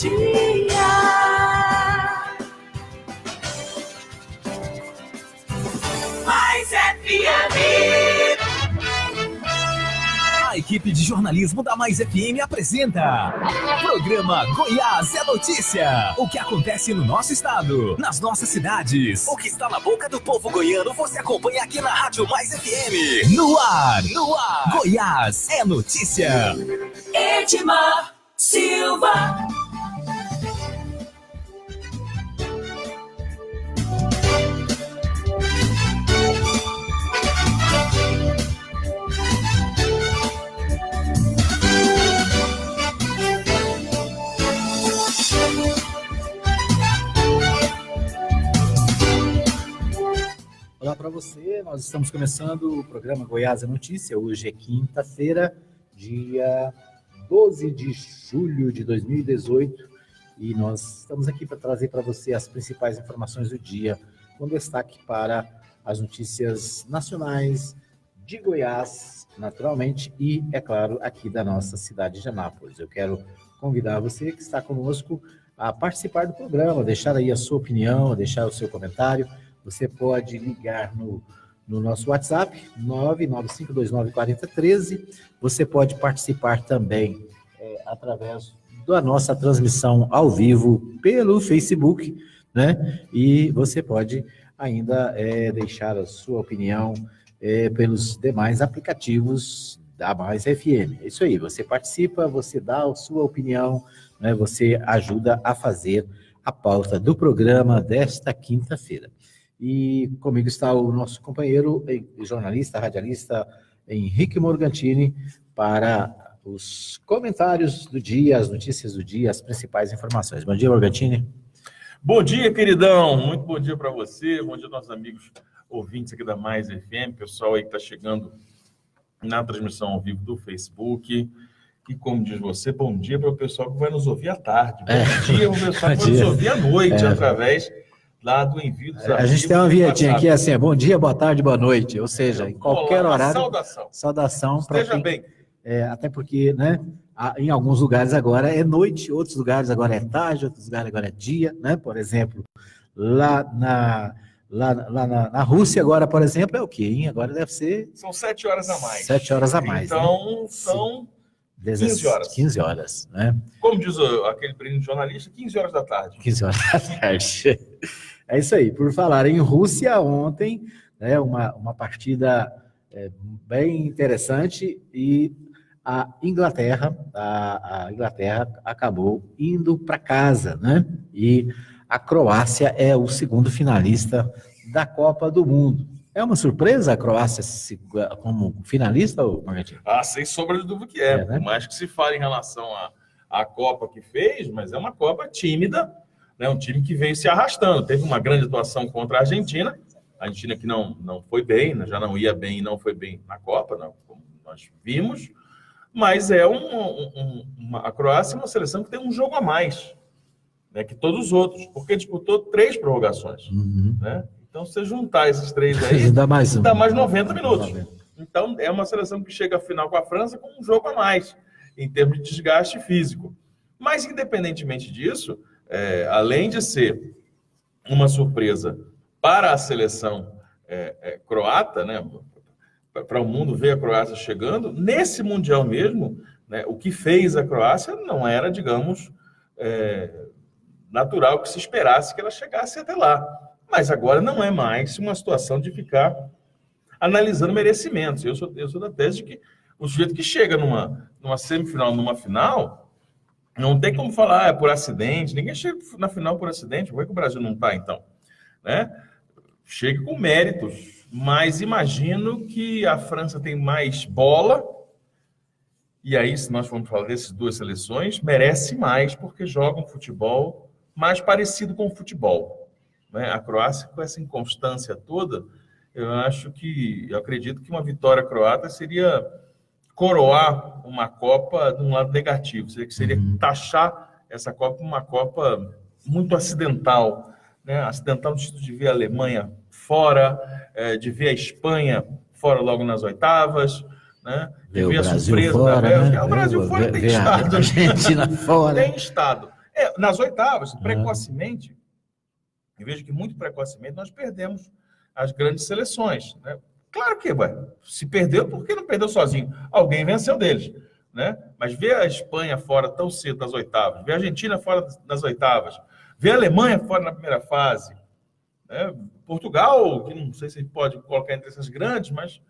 dia. Mais FM. A equipe de jornalismo da Mais FM apresenta Programa Goiás é Notícia. O que acontece no nosso estado, nas nossas cidades, o que está na boca do povo goiano, você acompanha aqui na Rádio Mais FM. No ar, Goiás é Notícia. Edmar Silva. Olá para você, nós estamos começando o programa Goiás é Notícia. Hoje é quinta-feira, dia 12 de julho de 2018, e nós estamos aqui para trazer para você as principais informações do dia, com destaque para as notícias nacionais de Goiás, naturalmente, e, é claro, aqui da nossa cidade de Anápolis. Eu quero convidar você que está conosco a participar do programa, deixar aí a sua opinião, deixar o seu comentário. Você pode ligar no nosso WhatsApp, 995294013. Você pode participar também através da nossa transmissão ao vivo pelo Facebook, né? E você pode ainda deixar a sua opinião pelos demais aplicativos da Mais FM. É isso aí, você participa, você dá a sua opinião, né? Você ajuda a fazer a pauta do programa desta quinta-feira. E comigo está o nosso companheiro, jornalista, radialista, Henrique Morgantini, para os comentários do dia, as notícias do dia, as principais informações. Bom dia, Morgantini. Bom dia, queridão. Muito bom dia para você. Bom dia, nossos amigos ouvintes aqui da Mais FM, pessoal aí que está chegando na transmissão ao vivo do Facebook. E como diz você, bom dia para o pessoal que vai nos ouvir à tarde. Bom dia para o pessoal que vai nos ouvir à noite, através lá do envio dos A gente tem uma vinhetinha aqui assim, bom dia, boa tarde, boa noite, ou seja, em qualquer horário. Saudação para quem... bem. Até porque, né, em alguns lugares agora é noite, outros lugares agora é tarde, outros lugares agora é dia, né? Por exemplo, lá na Rússia agora, por exemplo, é o quê, hein? Agora deve ser... São 7 horas a mais. 7 horas a mais, então, né? São 15 horas. 15 horas, né? Como diz aquele prêmio jornalista, 15 horas da tarde. 15 horas da tarde. É isso aí. Por falar em Rússia, ontem, né, uma partida bem interessante, e a Inglaterra acabou indo para casa, né? E a Croácia é o segundo finalista da Copa do Mundo. É uma surpresa a Croácia como finalista, Margarida? Sem sombra de dúvida que é. Né? Por mais que se fale em relação à Copa que fez, mas é uma Copa tímida, né? Um time que veio se arrastando. Teve uma grande atuação contra a Argentina que não foi bem, né? Já não ia bem e não foi bem na Copa, não, como nós vimos, mas a Croácia é uma seleção que tem um jogo a mais, né, que todos os outros, porque disputou 3 prorrogações, né? Então, se você juntar esses 3 aí, dá mais 90 minutos. Então, é uma seleção que chega à final com a França com um jogo a mais, em termos de desgaste físico. Mas, independentemente disso, além de ser uma surpresa para a seleção croata, né, para o mundo ver a Croácia chegando, nesse Mundial mesmo, né, o que fez a Croácia não era, digamos, natural que se esperasse que ela chegasse até lá. Mas agora não é mais uma situação de ficar analisando merecimentos. Eu sou da tese de que o sujeito que chega numa semifinal, numa final, não tem como falar por acidente. Ninguém chega na final por acidente. Por que o Brasil não está, então? Né? Chega com méritos, mas imagino que a França tem mais bola, e aí, se nós formos falar dessas 2 seleções, merece mais, porque joga um futebol mais parecido com o futebol, né? A Croácia, com essa inconstância toda, eu acredito que uma vitória croata seria coroar uma Copa de um lado negativo, seria taxar essa Copa uma Copa muito acidental, né? Acidental no sentido de ver a Alemanha fora, de ver a Espanha fora logo nas oitavas, né? De ver a surpresa da Bélgica. O Brasil fora tem estado. A Argentina fora. Tem estado. Nas oitavas, precocemente, eu vejo que muito precocemente nós perdemos as grandes seleções, né? Claro que, se perdeu, por que não perdeu sozinho? Alguém venceu deles, né? Mas ver a Espanha fora tão cedo das oitavas, ver a Argentina fora das oitavas, ver a Alemanha fora na primeira fase, né? Portugal, que não sei se pode colocar entre essas grandes, mas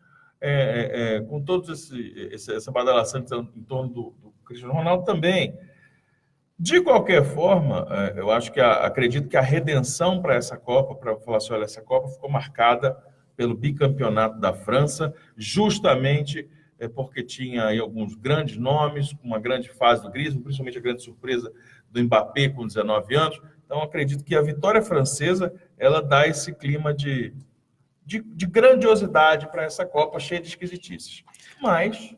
com toda essa badalação em torno do Cristiano Ronaldo também. De qualquer forma, eu acho que acredito que a redenção para essa Copa, para falar assim, olha, essa Copa ficou marcada pelo bicampeonato da França, justamente porque tinha aí alguns grandes nomes, uma grande fase do Griezmann, principalmente a grande surpresa do Mbappé com 19 anos. Então, acredito que a vitória francesa, ela dá esse clima de grandiosidade para essa Copa, cheia de esquisitices. Mas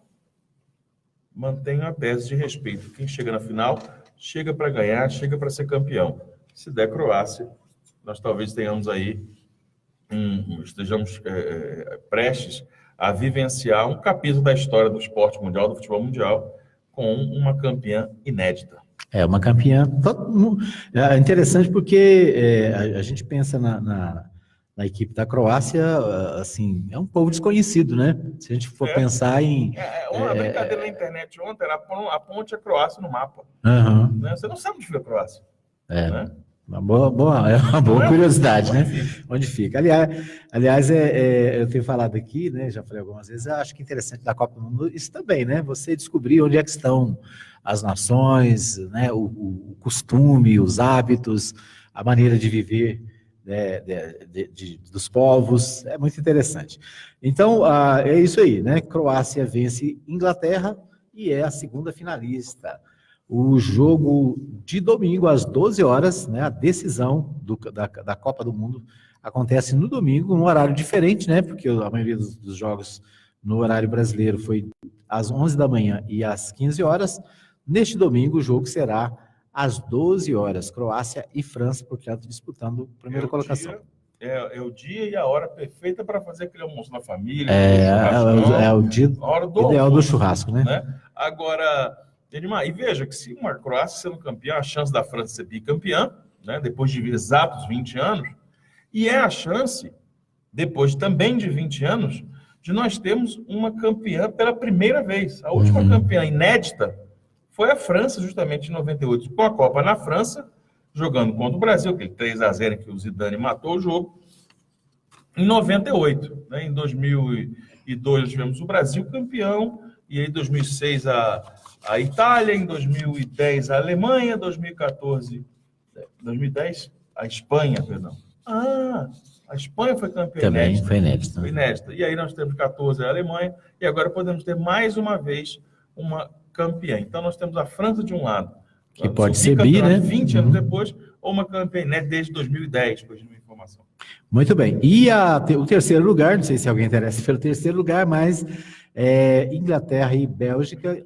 mantenho a tese de respeito. Quem chega na final, chega para ganhar, chega para ser campeão. Se der Croácia, nós talvez tenhamos aí estejamos prestes a vivenciar um capítulo da história do esporte mundial, do futebol mundial, com uma campeã inédita. Uma campeã. É interessante porque a gente pensa na equipe da Croácia, assim, é um povo desconhecido, né? Se a gente for pensar em... Uma brincadeira na internet ontem era a ponte a Croácia no mapa. Né? Você não sabe onde fica a Croácia. Né? É uma boa curiosidade, né? Onde fica. Aliás, eu tenho falado aqui, né? Já falei algumas vezes, eu acho que é interessante da Copa do Mundo isso também, né? Você descobrir onde é que estão as nações, né? O costume, os hábitos, a maneira de viver dos povos, é muito interessante. Então, é isso aí, né? Croácia vence Inglaterra e é a segunda finalista. O jogo de domingo, às 12 horas, né, a decisão da Copa do Mundo acontece no domingo, num horário diferente, né, porque a maioria dos jogos no horário brasileiro foi às 11 da manhã e às 15 horas. Neste domingo, o jogo será às 12 horas, Croácia e França, portanto, disputando a primeira colocação. É o dia e a hora perfeita para fazer aquele almoço na família. É o dia ideal do churrasco, né? Agora... E veja que se uma Croácia sendo campeã, a chance da França ser bicampeã, né, depois de exatos 20 anos, e é a chance, depois também de 20 anos, de nós termos uma campeã pela primeira vez. A última campeã inédita foi a França, justamente em 98, com a Copa na França, jogando contra o Brasil, aquele 3-0 que o Zidane matou o jogo, em 98. Né, em 2002 tivemos o Brasil campeão, e aí em 2006 a Itália, em 2010 a Alemanha, 2010 a Espanha, perdão. A Espanha foi campeã também inédita. Foi inédita. E aí nós temos 14 a Alemanha, e agora podemos ter mais uma vez uma campeã. Então nós temos a França de um lado, que pode ser bi, né? 20 anos depois, ou uma campeã inédita desde 2010, depois de uma informação. Muito bem. E o terceiro lugar, não sei se alguém interessa pelo terceiro lugar, mas Inglaterra e Bélgica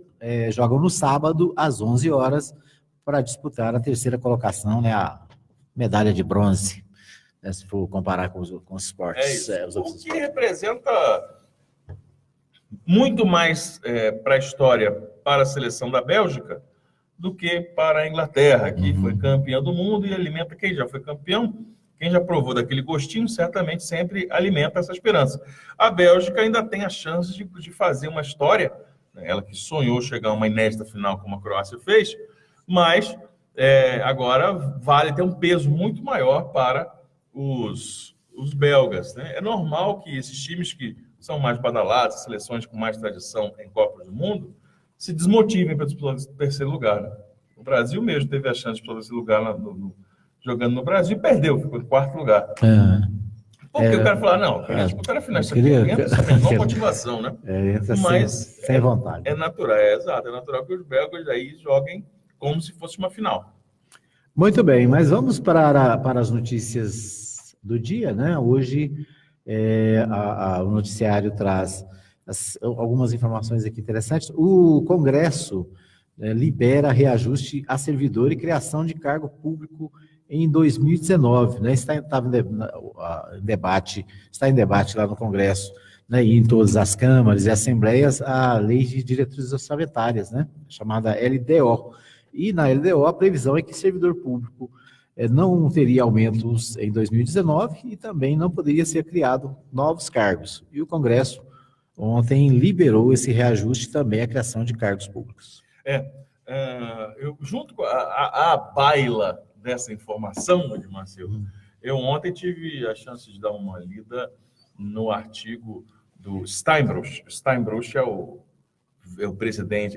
jogam no sábado, às 11 horas, para disputar a terceira colocação, né, a medalha de bronze, né, se for comparar com os esportes. O que representa muito mais para a história, para a seleção da Bélgica, do que para a Inglaterra, que foi campeã do mundo e alimenta quem já foi campeão, quem já provou daquele gostinho, certamente sempre alimenta essa esperança. A Bélgica ainda tem a chance de fazer uma história, ela que sonhou chegar a uma inédita final como a Croácia fez, mas agora vale ter um peso muito maior para os belgas. Né? É normal que esses times que são mais badalados, seleções com mais tradição em Copas do Mundo, se desmotivem para disputar esse terceiro lugar. Né? O Brasil mesmo teve a chance de disputar esse lugar jogando no Brasil e perdeu, ficou em quarto lugar. Porque o cara falou, não, o cara final isso aqui entra sem a menor motivação, né? Mas sem vontade. É natural, exato, é natural que os belgas aí joguem como se fosse uma final. Muito bem, mas vamos para as notícias do dia, né? Hoje o noticiário traz algumas informações aqui interessantes. O Congresso libera reajuste a servidor e criação de cargo público em 2019, né? Está em debate lá no Congresso, né? E em todas as câmaras e assembleias a lei de diretrizes orçamentárias, né? Chamada LDO. E na LDO a previsão é que servidor público não teria aumentos em 2019 e também não poderia ser criado novos cargos. E o Congresso ontem liberou esse reajuste também à criação de cargos públicos. Eu, junto com a baila dessa informação, Edmar Silva, eu ontem tive a chance de dar uma lida no artigo do Steinbruch. Steinbruch é o presidente,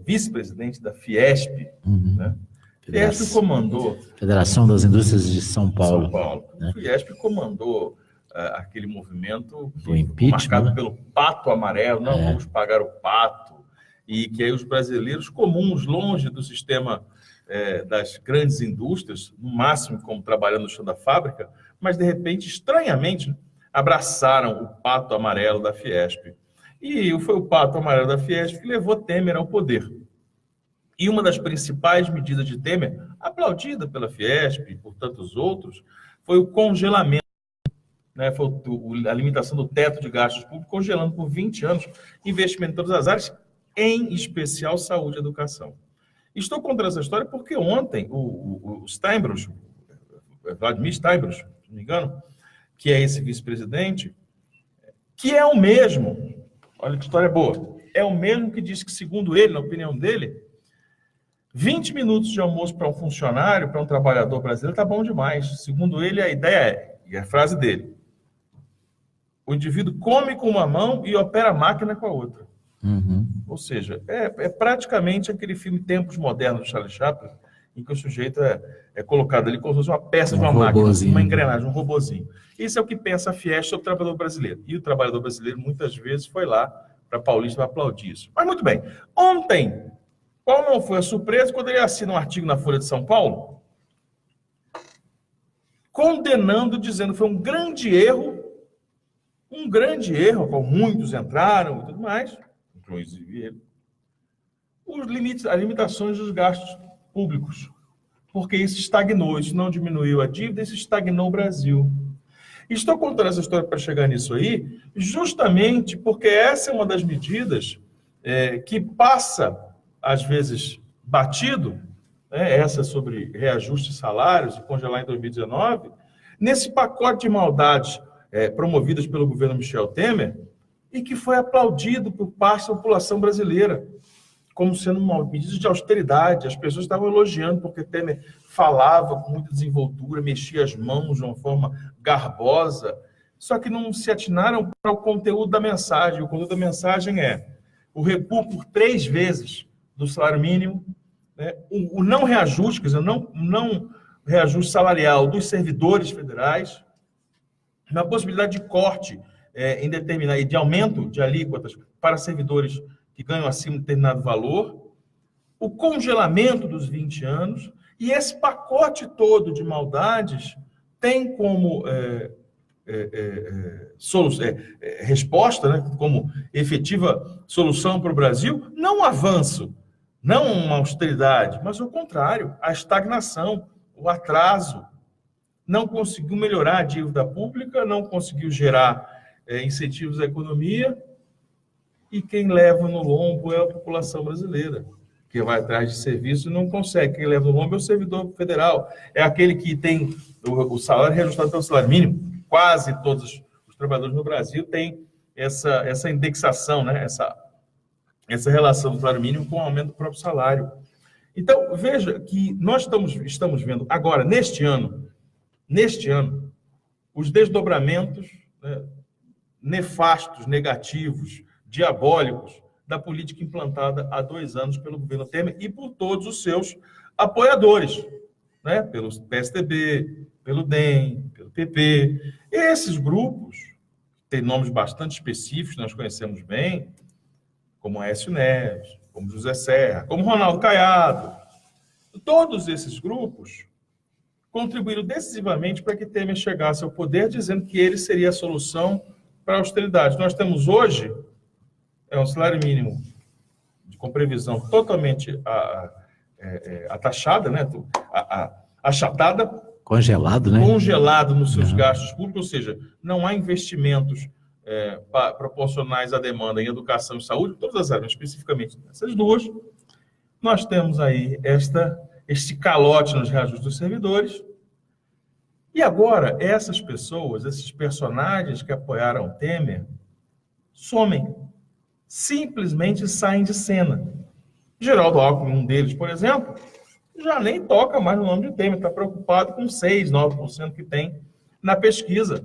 vice-presidente da Fiesp, né? Fiesp comandou... Federação das Indústrias de São Paulo. Né? Fiesp comandou aquele movimento marcado, né? Pelo pato amarelo, não vamos pagar o pato, e que aí os brasileiros comuns, longe do sistema das grandes indústrias, no máximo como trabalhando no chão da fábrica, mas de repente, estranhamente, abraçaram o pato amarelo da Fiesp. E foi o pato amarelo da Fiesp que levou Temer ao poder. E uma das principais medidas de Temer, aplaudida pela Fiesp e por tantos outros, foi o congelamento, né? Foi a limitação do teto de gastos públicos, congelando por 20 anos investimento em todas as áreas, em especial saúde e educação. Estou contando essa história porque ontem o Steinbruch, Vladimir Steinbruch, se não me engano, que é esse vice-presidente, que é o mesmo, olha que história boa, é o mesmo que disse que, segundo ele, na opinião dele, 20 minutos de almoço para um funcionário, para um trabalhador brasileiro, está bom demais. Segundo ele, a ideia e a frase dele, o indivíduo come com uma mão e opera a máquina com a outra. Ou seja, é praticamente aquele filme Tempos Modernos do Charlie Chaplin, em que o sujeito é colocado ali como se fosse uma peça de uma máquina, uma engrenagem, um robozinho. Isso é o que pensa a Fiesp sobre o trabalhador brasileiro. E o trabalhador brasileiro, muitas vezes, foi lá para Paulista para aplaudir isso. Mas, muito bem. Ontem, qual não foi a surpresa quando ele assina um artigo na Folha de São Paulo, condenando, dizendo que foi um grande erro, como muitos entraram e tudo mais, inclusive ele, as limitações dos gastos públicos, porque isso estagnou, isso não diminuiu a dívida, isso estagnou o Brasil. Estou contando essa história para chegar nisso aí, justamente porque essa é uma das medidas que passa, às vezes, batido, né, essa sobre reajuste de salários e congelar em 2019, nesse pacote de maldades promovidas pelo governo Michel Temer, e que foi aplaudido por parte da população brasileira, como sendo uma medida de austeridade. As pessoas estavam elogiando, porque Temer falava com muita desenvoltura, mexia as mãos de uma forma garbosa, só que não se atinaram para o conteúdo da mensagem. O conteúdo da mensagem é o recuo por 3 vezes do salário mínimo, né? O não reajuste, quer dizer, não reajuste salarial dos servidores federais, na possibilidade de corte e de aumento de alíquotas para servidores que ganham acima de determinado valor, o congelamento dos 20 anos, e esse pacote todo de maldades tem como resposta, né, como efetiva solução para o Brasil, não um avanço, não uma austeridade, mas o contrário, a estagnação, o atraso. Não conseguiu melhorar a dívida pública, não conseguiu gerar incentivos à economia, e quem leva no lombo é a população brasileira, que vai atrás de serviço e não consegue. Quem leva no lombo é o servidor federal, é aquele que tem o salário reajustado pelo salário mínimo. Quase todos os trabalhadores no Brasil têm essa indexação, né? essa relação do salário mínimo com o aumento do próprio salário. Então, veja que nós estamos vendo agora, neste ano, os desdobramentos, né, nefastos, negativos, diabólicos da política implantada há 2 anos pelo governo Temer e por todos os seus apoiadores, né? Pelo PSDB, pelo DEM, pelo PP. Esses grupos têm nomes bastante específicos, nós conhecemos bem, como Aécio Neves, como José Serra, como Ronaldo Caiado. Todos esses grupos contribuíram decisivamente para que Temer chegasse ao poder, dizendo que ele seria a solução para a austeridade. Nós temos hoje um salário mínimo com previsão totalmente ataxada, né? Achatada. Congelado, né? Congelado nos seus gastos públicos, ou seja, não há investimentos proporcionais à demanda em educação e saúde, todas as áreas, especificamente essas duas. nós temos aí este calote nos reajustes dos servidores. E agora, essas pessoas, esses personagens que apoiaram o Temer, somem. Simplesmente saem de cena. Geraldo Alckmin, um deles, por exemplo, já nem toca mais no nome de Temer, está preocupado com 6%, 9% que tem na pesquisa.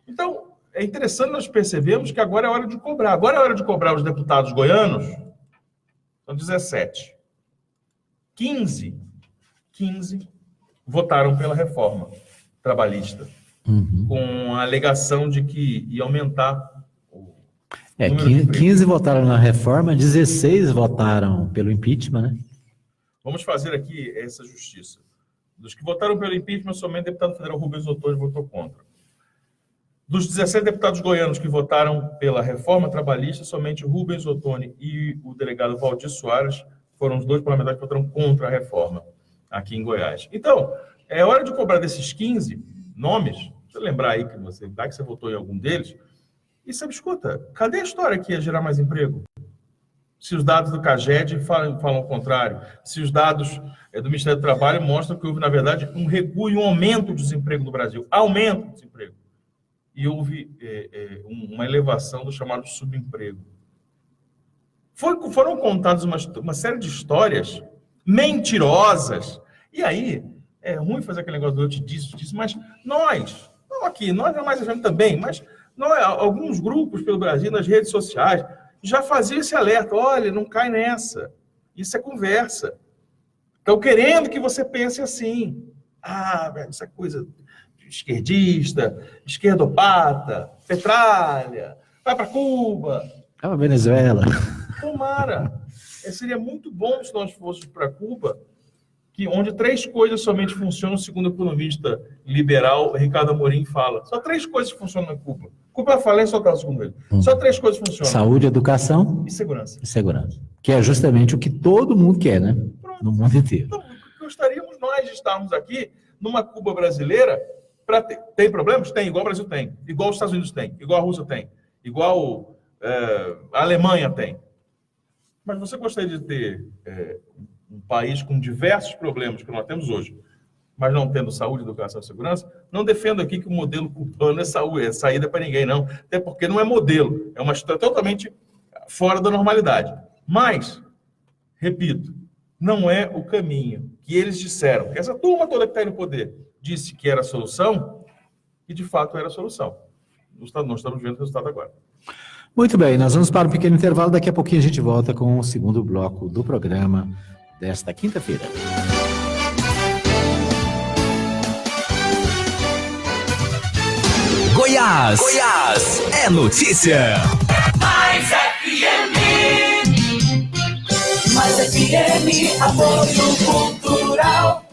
Então, é interessante nós percebermos que agora é hora de cobrar. Agora é hora de cobrar os deputados goianos, são 17. 15 votaram pela reforma trabalhista, com a alegação de que ia aumentar o número de empregos. 15 votaram na reforma, 16 votaram pelo impeachment, né? Vamos fazer aqui essa justiça. Dos que votaram pelo impeachment, somente o deputado federal Rubens Ottoni votou contra. Dos 17 deputados goianos que votaram pela reforma trabalhista, somente Rubens Ottoni e o delegado Valdir Soares foram os 2 parlamentares que votaram contra a reforma aqui em Goiás. Então, é hora de cobrar desses 15 nomes, você lembrar aí que você votou em algum deles, e sabe, escuta, cadê a história que ia gerar mais emprego? Se os dados do CAGED falam o contrário, se os dados do Ministério do Trabalho mostram que houve, na verdade, um recuo e um aumento do desemprego no Brasil, aumento do desemprego. E houve uma elevação do chamado subemprego. Foram contadas uma série de histórias mentirosas. E aí, é ruim fazer aquele negócio do eu te disse, mas nós é mais a gente também, mas alguns grupos pelo Brasil, nas redes sociais, já faziam esse alerta. Olha, não cai nessa. Isso é conversa. Estão querendo que você pense assim. Essa coisa esquerdista, esquerdopata, petralha, vai para Cuba. É uma Venezuela. Tomara. Seria muito bom se nós fôssemos para Cuba, onde 3 coisas somente funcionam, segundo o economista liberal Ricardo Amorim fala. Só 3 coisas funcionam na Cuba. Cuba falência, só está segundo ele. Só 3 coisas funcionam. Saúde, educação e segurança. Que é justamente o que todo mundo quer, né? Pronto. No mundo inteiro. Então, gostaríamos nós de estarmos aqui numa Cuba brasileira. Tem problemas? Tem, igual o Brasil tem. Igual os Estados Unidos tem. Igual a Rússia tem. Igual a Alemanha tem. Mas você gostaria de ter um país com diversos problemas que nós temos hoje, mas não tendo saúde, educação e segurança? Não defendo aqui que o modelo cubano é saída para ninguém, não. Até porque não é modelo. É uma história totalmente fora da normalidade. Mas, repito, não é o caminho que eles disseram. Essa turma toda que está aí no poder disse que era a solução e, de fato, era a solução. Nós estamos vendo o resultado agora. Muito bem, nós vamos para um pequeno intervalo. Daqui a pouquinho a gente volta com o segundo bloco do programa desta quinta-feira. Goiás é notícia. Mais FM, apoio cultural.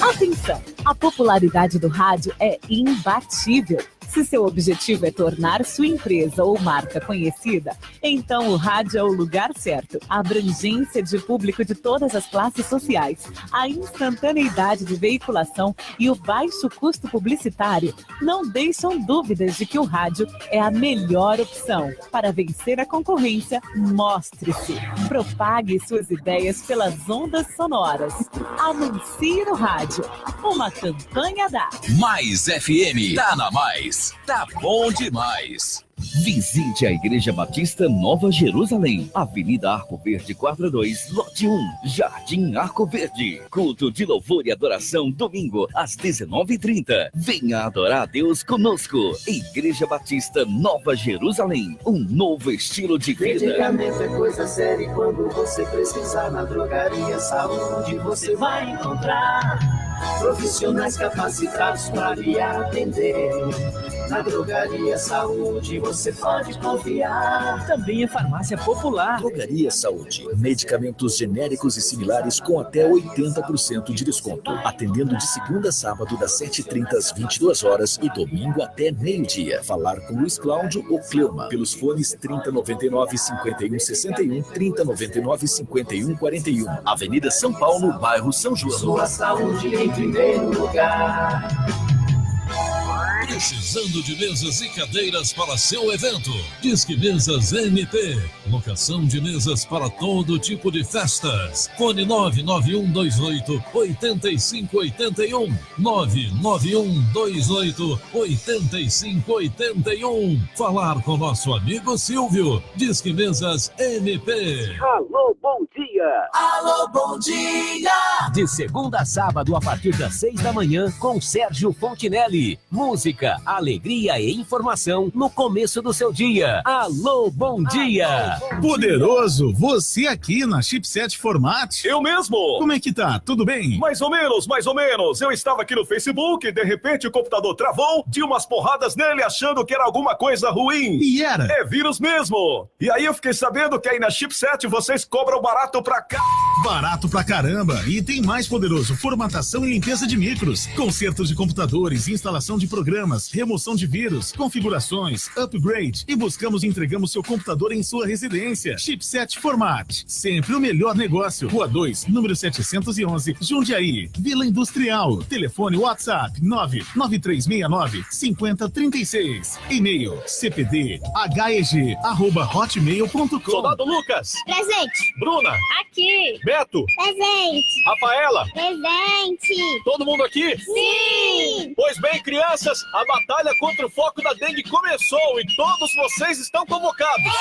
Atenção! A popularidade do rádio é imbatível. Se seu objetivo é tornar sua empresa ou marca conhecida, então o rádio é o lugar certo. A abrangência de público de todas as classes sociais, a instantaneidade de veiculação e o baixo custo publicitário não deixam dúvidas de que o rádio é a melhor opção. Para vencer a concorrência, mostre-se. Propague suas ideias pelas ondas sonoras. Anuncie no rádio. Uma campanha da Mais FM. Tá na Mais. Tá bom demais. Visite a Igreja Batista Nova Jerusalém, Avenida Arco Verde, quadra 2, lote 1, Jardim Arco Verde. Culto de louvor e adoração, domingo, às 19h30. Venha adorar a Deus conosco. Igreja Batista Nova Jerusalém, um novo estilo de vida. Medicamento é coisa séria, quando você precisar na Drogaria Saúde, você vai encontrar profissionais capacitados para lhe atender. Na Drogaria Saúde você pode confiar. Também é farmácia popular. Drogaria Saúde. Medicamentos genéricos e similares com até 80% de desconto. Atendendo de segunda a sábado das 7h30 às 22 horas e domingo até meio-dia. Falar com Luiz Cláudio ou Cleuma pelos fones 3099-5161, 3099-5141. Avenida São Paulo, bairro São João. Sua saúde em primeiro lugar. Precisando de mesas e cadeiras para seu evento? Disque Mesas MP. Locação de mesas para todo tipo de festas. Fone 99128-8581. 99128-8581. Falar com nosso amigo Silvio. Disque Mesas MP. Alô, bom dia! Alô, bom dia! De segunda a sábado, a partir das 6 da manhã, com Sérgio Fontinelli. Música, alegria e informação no começo do seu dia. Alô, bom dia! Poderoso, você aqui na Chipset Format? Eu mesmo! Como é que tá? Tudo bem? Mais ou menos, mais ou menos. Eu estava aqui no Facebook e de repente o computador travou, tinha umas porradas nele achando que era alguma coisa ruim. E era? É vírus mesmo. E aí eu fiquei sabendo que aí na Chipset vocês cobram barato pra cá. Barato pra caramba. E tem mais, Poderoso, formatação e limpeza de micros, consertos de computadores, instalação de programas, remoção de vírus, configurações, upgrade e buscamos e entregamos seu computador em sua residência. Chipset Format, sempre o melhor negócio. Rua 2, número 711, Jundiaí, Vila Industrial. Telefone WhatsApp 99369-5036. E-mail cpdheg@hotmail.com. Soldado Lucas. Presente. Bruna. Aqui. Beto. Presente. Rafaela. Presente. Todo mundo aqui? Sim. Pois bem, crianças, a batalha contra o foco da dengue começou e todos vocês estão convocados.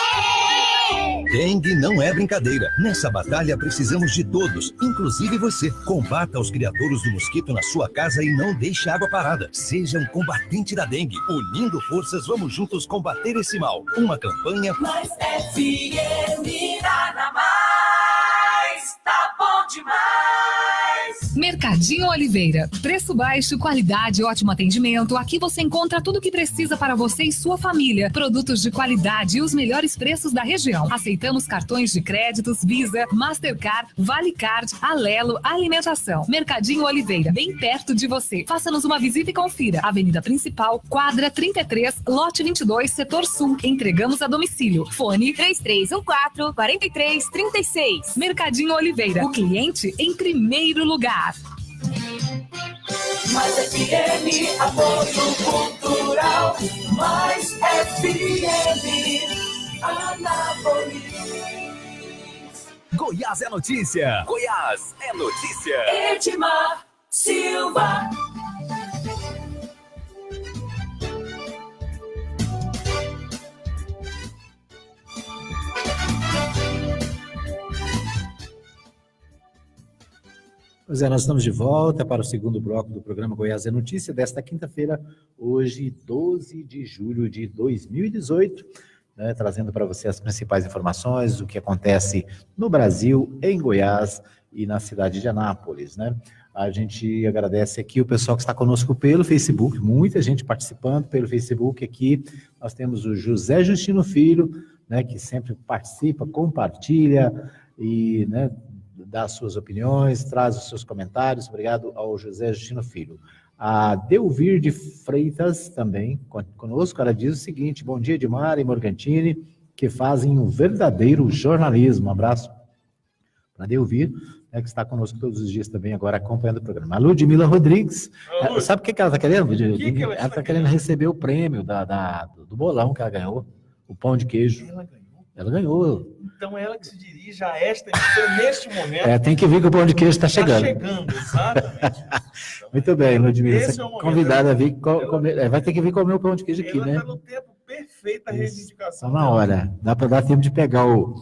Dengue não é brincadeira. Nessa batalha precisamos de todos, inclusive você. Combata os criadouros do mosquito na sua casa e não deixe água parada. Seja um combatente da dengue. Unindo forças, vamos juntos combater esse mal. Uma campanha... Mais FM, nada mais, tá bom demais. Mercadinho Oliveira. Preço baixo, qualidade, ótimo atendimento. Aqui você encontra tudo o que precisa para você e sua família. Produtos de qualidade e os melhores preços da região. Aceitamos cartões de créditos, Visa, Mastercard, Valecard, Alelo, Alimentação. Mercadinho Oliveira, bem perto de você. Faça-nos uma visita e confira. Avenida Principal, quadra 33, lote 22, setor sul. Entregamos a domicílio. Fone 3314-4336. Mercadinho Oliveira. O cliente em primeiro lugar. Mais FM, apoio cultural. Mais FM, Anápolis. Goiás é notícia. Goiás é notícia. Edmar Silva. Pois é, nós estamos de volta para o segundo bloco do programa Goiás é Notícia desta quinta-feira, hoje, 12 de julho de 2018, né, trazendo para você as principais informações do que acontece no Brasil, em Goiás e na cidade de Anápolis, né? A gente agradece aqui o pessoal que está conosco pelo Facebook, muita gente participando pelo Facebook aqui. Nós temos o José Justino Filho, né, que sempre participa, compartilha e, né, dá as suas opiniões, traz os seus comentários. Obrigado ao José Justino Filho. A Delvir de Freitas também conosco. Ela diz o seguinte: bom dia, Edmar e Morgantini, que fazem um verdadeiro jornalismo. Um abraço para a Delvir, né, que está conosco todos os dias também, agora acompanhando o programa. A Ludmila Rodrigues, sabe o que ela está querendo? Ela está querendo receber o prêmio do bolão que ela ganhou, o pão de queijo. Ela ganhou. Então ela que se dirige a esta emissora neste momento. Tem que ver que o pão de queijo está chegando. Está chegando, exatamente. Muito bem, Ludmila. Esse Você é o momento. convidada a vir comer. Vai ter que vir comer o pão de queijo aqui, Ela né? está no tempo perfeito da reivindicação. Está na hora. Dá para dar tempo de pegar o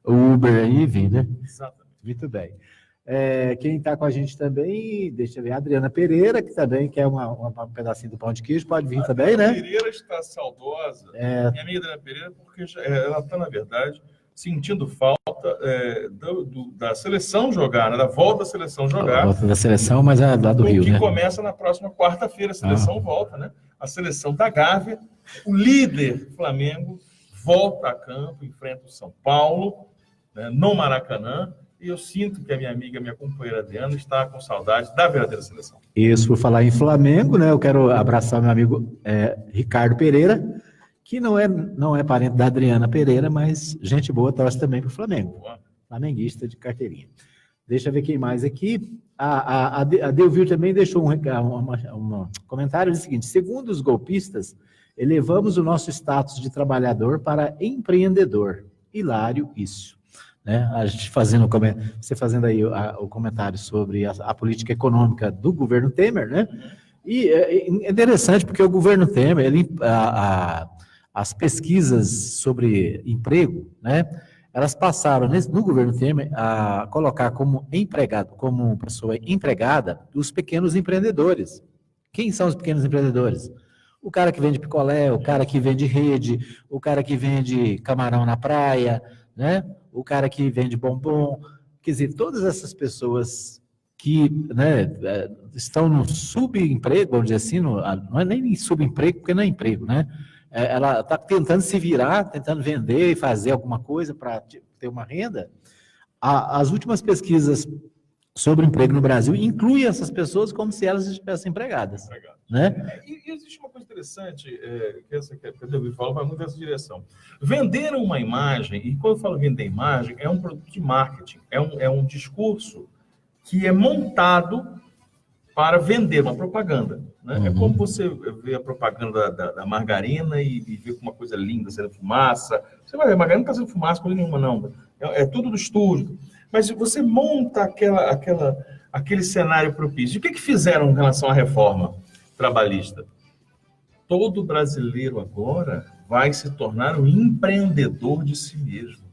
Uber aí e vir, né? Exatamente. Muito bem. Quem está com a gente também, deixa eu ver, a Adriana Pereira, que também quer um pedacinho do pão de queijo, pode vir também, né? A Pereira está saudosa, minha amiga Adriana Pereira, porque ela está, na verdade, sentindo falta da seleção jogar, né? Da volta da seleção jogar. A volta da seleção, mas é lá do Rio, que né? começa na próxima quarta-feira, a seleção volta, né? A seleção da Gávea, o líder Flamengo volta a campo, enfrenta o São Paulo, né, no Maracanã. E eu sinto que a minha amiga, minha companheira Adriana, está com saudade da verdadeira seleção. Isso, por falar em Flamengo, né? Eu quero abraçar meu amigo Ricardo Pereira, que não é parente da Adriana Pereira, mas gente boa, torce também para o Flamengo. Boa. Flamenguista de carteirinha. Deixa eu ver quem mais aqui. A Delvir também deixou um comentário, diz o seguinte: segundo os golpistas, elevamos o nosso status de trabalhador para empreendedor. Hilário isso. Né? A gente você fazendo aí o comentário sobre a política econômica do governo Temer, né? E é interessante porque o governo Temer, as pesquisas sobre emprego, né? Elas passaram no governo Temer a colocar como empregado, como pessoa empregada, os pequenos empreendedores. Quem são os pequenos empreendedores? O cara que vende picolé, o cara que vende rede, o cara que vende camarão na praia, né? O cara que vende bombom. Quer dizer, todas essas pessoas que, né, estão no subemprego, vamos dizer assim, não é nem subemprego, porque não é emprego, né? Ela está tentando se virar, tentando vender e fazer alguma coisa para ter uma renda. As últimas pesquisas sobre emprego no Brasil incluem essas pessoas como se elas estivessem empregadas. Né? E existe uma coisa interessante, que a Delvir falou, vai muito nessa direção. Vender uma imagem, e quando eu falo vender imagem, é um produto de marketing, é um discurso que é montado para vender uma propaganda. Né? É como você vê a propaganda da margarina e vê uma coisa linda, sendo fumaça. Você vai ver, a margarina não está sendo fumaça, coisa nenhuma, não. É tudo do estúdio. Mas você monta aquele cenário propício. E o que fizeram em relação à reforma trabalhista? Todo brasileiro agora vai se tornar um empreendedor de si mesmo.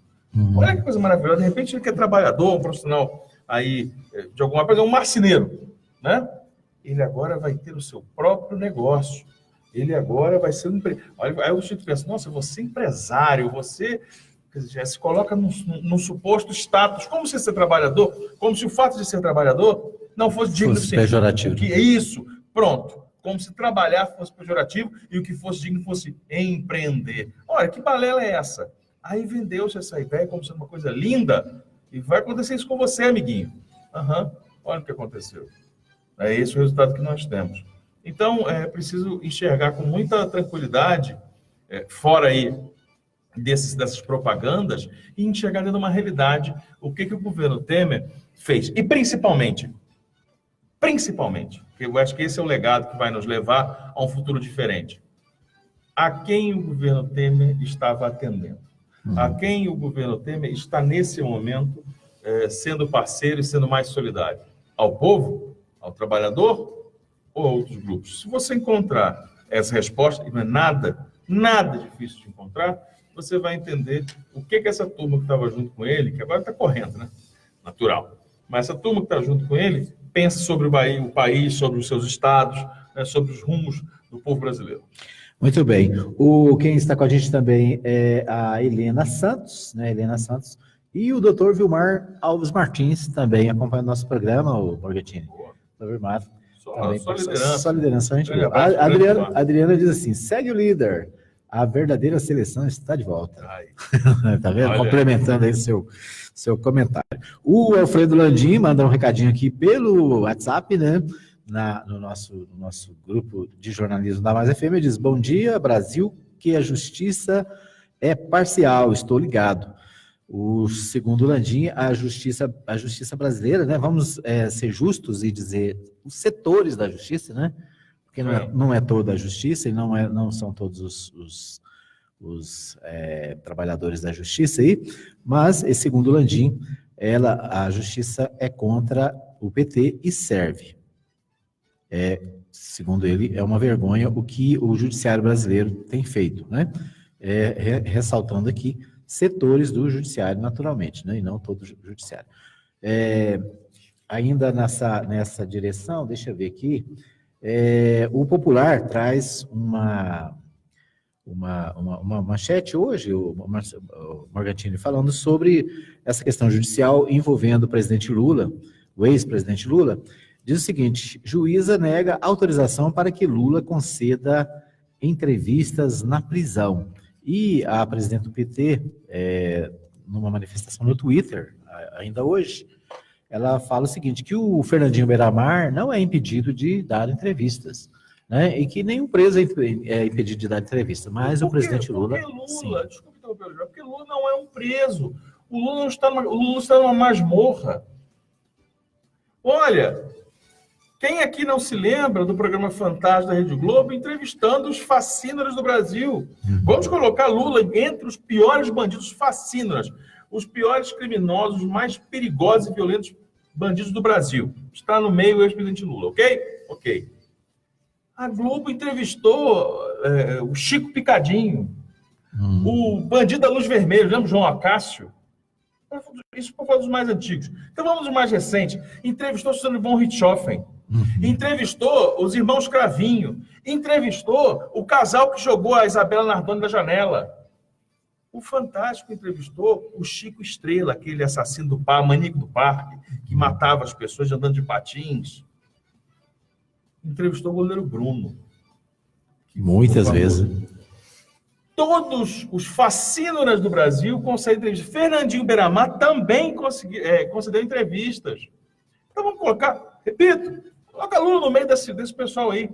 Olha que coisa maravilhosa. De repente ele quer trabalhador, um profissional aí, de alguma coisa, um marceneiro, né? Ele agora vai ter o seu próprio negócio. Ele agora vai ser um empreendedor. Aí o Chico pensa, nossa, você é empresário, você já se coloca num suposto status, como se ser trabalhador, como se o fato de ser trabalhador não fosse digno de ser. Pejorativo. Que é isso, pronto. Como se trabalhar fosse pejorativo e o que fosse digno fosse empreender. Olha, que balela é essa? Aí vendeu-se essa ideia como sendo uma coisa linda e vai acontecer isso com você, amiguinho. Olha o que aconteceu. É esse o resultado que nós temos. Então, é preciso enxergar com muita tranquilidade, fora aí dessas propagandas, e enxergar dentro de uma realidade o que o governo Temer fez. E principalmente, porque eu acho que esse é o legado que vai nos levar a um futuro diferente. A quem o governo Temer estava atendendo? A quem o governo Temer está, nesse momento, sendo parceiro e sendo mais solidário? Ao povo? Ao trabalhador? Ou a outros grupos? Se você encontrar essa resposta, e não é nada difícil de encontrar, você vai entender o que essa turma que estava junto com ele, que agora está correndo, né? Natural. Mas essa turma que está junto com ele pensa sobre o país, sobre os seus estados, né, sobre os rumos do povo brasileiro. Muito bem. Quem está com a gente também é a Helena Santos, né? Helena Santos, e o Dr. Vilmar Alves Martins, também acompanhando nosso programa, o Borghettini. Dr. Vilmar. Só liderança. A Adriana diz assim, segue o líder. A verdadeira seleção está de volta. Tá vendo? Olha. Complementando aí seu comentário. O Alfredo Landim manda um recadinho aqui pelo WhatsApp, né? No nosso grupo de jornalismo da Mais FM, ele diz, bom dia, Brasil, que a justiça é parcial, estou ligado. O segundo Landim, a justiça brasileira, né? Vamos ser justos e dizer os setores da justiça, né? Porque não é toda a justiça e não são todos os trabalhadores da justiça aí, mas, segundo Landim, a justiça é contra o PT e serve. Segundo ele, é uma vergonha o que o judiciário brasileiro tem feito, né? Ressaltando aqui setores do judiciário, naturalmente, né? E não todo o judiciário. Ainda nessa direção, deixa eu ver aqui, o Popular traz uma manchete hoje, o Morgantini, falando sobre essa questão judicial envolvendo o presidente Lula, o ex-presidente Lula. Diz o seguinte, juíza nega autorização para que Lula conceda entrevistas na prisão. E a presidente do PT, numa manifestação no Twitter, ainda hoje, ela fala o seguinte, que o Fernandinho Beiramar não é impedido de dar entrevistas, né? E que nenhum preso é impedido de dar entrevista, mas o presidente Lula... Porque Lula não é um preso. O Lula está numa masmorra. Olha, quem aqui não se lembra do programa Fantástico da Rede Globo entrevistando os fascínoras do Brasil? Vamos colocar Lula entre os piores bandidos fascínoras, os piores criminosos, os mais perigosos e violentos bandidos do Brasil. Está no meio o ex-presidente Lula, ok? Ok. A Globo entrevistou o Chico Picadinho, o bandido da Luz Vermelha, lembra João Acácio? Isso por falar dos mais antigos. Então vamos aos mais recentes. Entrevistou Suzane von Richthofen. Entrevistou os irmãos Cravinho. Entrevistou o casal que jogou a Isabela Nardoni da janela. O Fantástico entrevistou o Chico Estrela, aquele assassino do maníaco do parque, que matava as pessoas andando de patins. Entrevistou o goleiro Bruno. Muitas vezes. Todos os fascínoras do Brasil concedem entrevistas. Fernandinho Beiramar também concedeu entrevistas. Então vamos colocar, repito, coloca Lula no meio desse pessoal aí.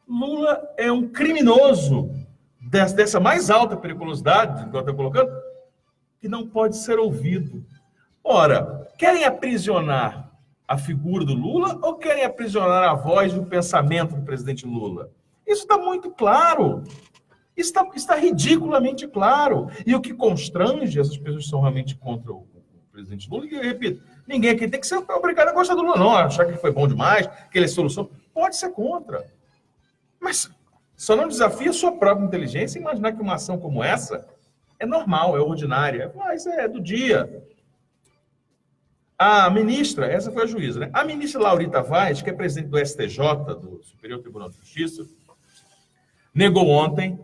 Lula é um criminoso dessa mais alta periculosidade que eu estou colocando, que não pode ser ouvido. Ora, querem aprisionar a figura do Lula ou querem aprisionar a voz e o pensamento do presidente Lula? Isso está muito claro. Está ridiculamente claro. E o que constrange essas pessoas que são realmente contra o presidente Lula, e eu repito, ninguém aqui tem que ser obrigado a gostar do Lula, não, achar que ele foi bom demais, que ele é solução. Pode ser contra. Mas só não desafia a sua própria inteligência e imaginar que uma ação como essa é normal, é ordinária. Mas é do dia. A ministra, essa foi a juíza, né? A ministra Laurita Vaz, que é presidente do STJ, do Superior Tribunal de Justiça, negou ontem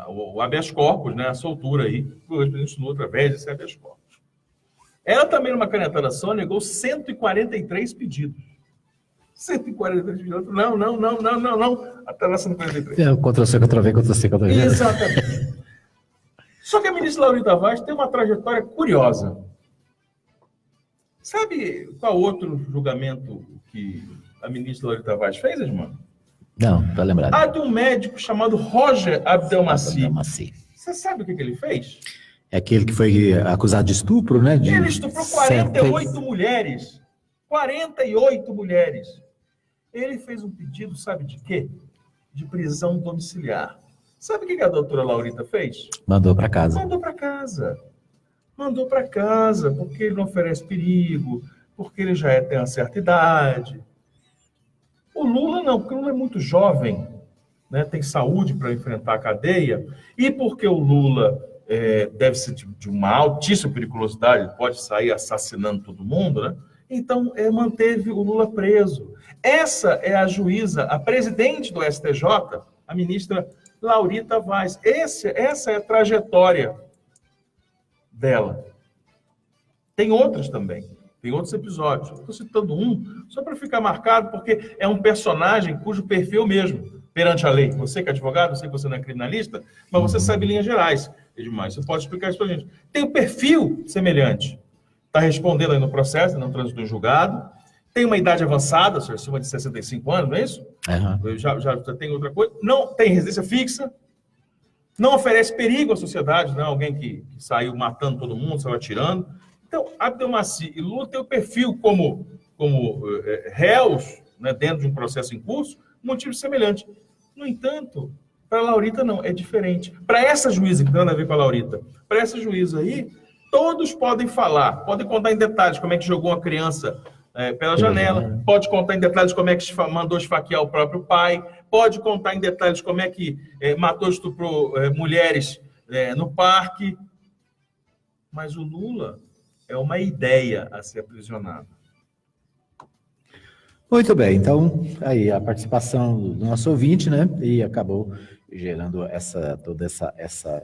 o habeas corpus, né, a soltura aí, do ex-presidente Lula através desse habeas corpus. Ela também, numa canetada só, negou 143 pedidos. 143 pedidos. Não. Até lá 143. Ctrl-C, Ctrl-V, Ctrl-C, Ctrl-V. Exatamente. Só que a ministra Laurita Vaz tem uma trajetória curiosa. Sabe qual outro julgamento que a ministra Laurita Vaz fez, Edmar? Não, tá lembrado. A de um médico chamado Roger Abdelmaci. Você sabe o que ele fez? É aquele que foi acusado de estupro, né? Ele estuprou 48 mulheres. 48 mulheres. Ele fez um pedido, sabe de quê? De prisão domiciliar. Sabe o que a doutora Laurita fez? Mandou para casa. Mandou para casa. Mandou para casa, porque ele não oferece perigo, porque ele já tem uma certa idade. O Lula não, porque o Lula é muito jovem, né, tem saúde para enfrentar a cadeia, e porque o Lula deve ser de uma altíssima periculosidade, pode sair assassinando todo mundo, né? Então manteve o Lula preso. Essa é a juíza, a presidente do STJ, a ministra Laurita Vaz. Essa é a trajetória dela. Tem outras também. Tem outros episódios. Estou citando um, só para ficar marcado, porque é um personagem cujo perfil mesmo, perante a lei. Você que é advogado, eu sei que você não é criminalista, mas você sabe linhas gerais. Edmar, você pode explicar isso para a gente. Tem um perfil semelhante. Está respondendo aí no processo, não trânsito em julgado. Tem uma idade avançada, acima de 65 anos, não é isso? Uhum. Já tem outra coisa. Não tem residência fixa. Não oferece perigo à sociedade, não é alguém que saiu matando todo mundo, saiu atirando. Então, Abdelmaci e Lula têm o perfil como réus, né, dentro de um processo em curso, motivo semelhante. No entanto, para a Laurita não, é diferente. Para essa juíza, que não tem nada a ver com a Laurita, para essa juíza aí, todos podem falar, podem contar em detalhes como é que jogou uma criança pela janela, pode contar em detalhes como é que mandou esfaquear o próprio pai, pode contar em detalhes como é que matou e estuprou mulheres no parque. Mas o Lula é uma ideia a ser aprisionada. Muito bem, então, aí a participação do nosso ouvinte, né, e acabou gerando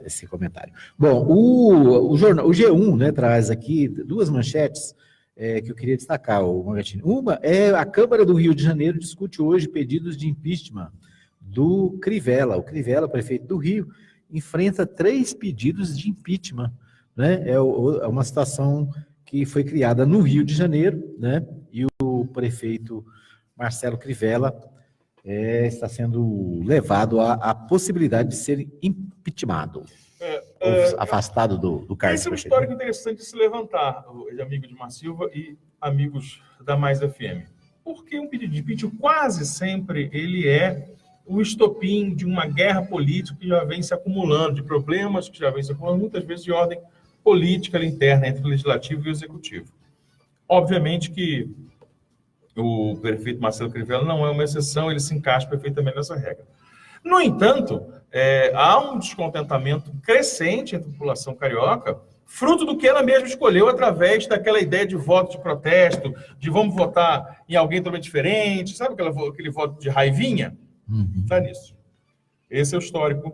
esse comentário. Bom, o G1, né, traz aqui duas manchetes que eu queria destacar, o Magatini. Uma é a Câmara do Rio de Janeiro discute hoje pedidos de impeachment do Crivella. O Crivella, prefeito do Rio, enfrenta 3 pedidos de impeachment, né? É uma situação que foi criada no Rio de Janeiro, né? E o prefeito Marcelo Crivella está sendo levado à possibilidade de ser impeachmentado. afastado do cargo. Esse é um histórico interessante de se levantar, amigo de Mar Silva e amigos da Mais FM. Porque um pedido de impeachment quase sempre ele é o estopim de uma guerra política que já vem se acumulando, de problemas que já vem se acumulando, muitas vezes de ordem política interna entre o legislativo e o executivo. Obviamente que o prefeito Marcelo Crivella não é uma exceção, ele se encaixa perfeitamente nessa regra. No entanto, há um descontentamento crescente entre a população carioca, fruto do que ela mesma escolheu através daquela ideia de voto de protesto, de vamos votar em alguém totalmente diferente, sabe aquele voto de raivinha? Está nisso. Esse é o histórico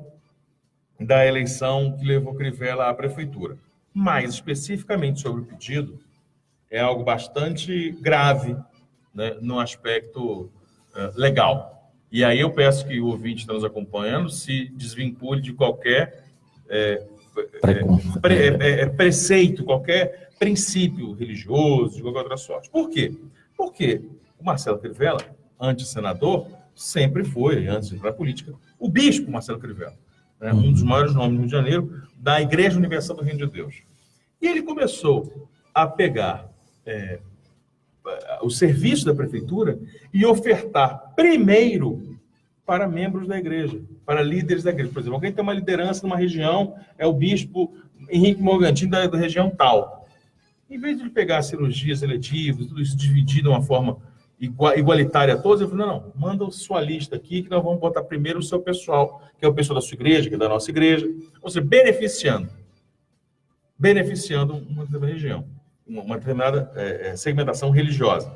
da eleição que levou Crivella à prefeitura. Mais especificamente sobre o pedido, é algo bastante grave, né, no aspecto legal. E aí eu peço que o ouvinte que está nos acompanhando se desvincule de qualquer preceito, qualquer princípio religioso, de qualquer outra sorte. Por quê? Porque o Marcelo Crivella, antes senador, sempre foi, antes de entrar na política, o bispo Marcelo Crivella, né, um dos maiores nomes no Rio de Janeiro, da Igreja Universal do Reino de Deus. E ele começou a pegar o serviço da prefeitura e ofertar primeiro para membros da igreja, para líderes da igreja. Por exemplo, alguém tem uma liderança numa região, é o bispo Henrique Morgantin da região tal. Em vez de ele pegar cirurgias eletivas, tudo isso dividir de uma forma igualitária a todos, ele falou, não, manda sua lista aqui, que nós vamos botar primeiro o seu pessoal, que é o pessoal da sua igreja, que é da nossa igreja, ou seja, beneficiando uma determinada região, uma determinada segmentação religiosa.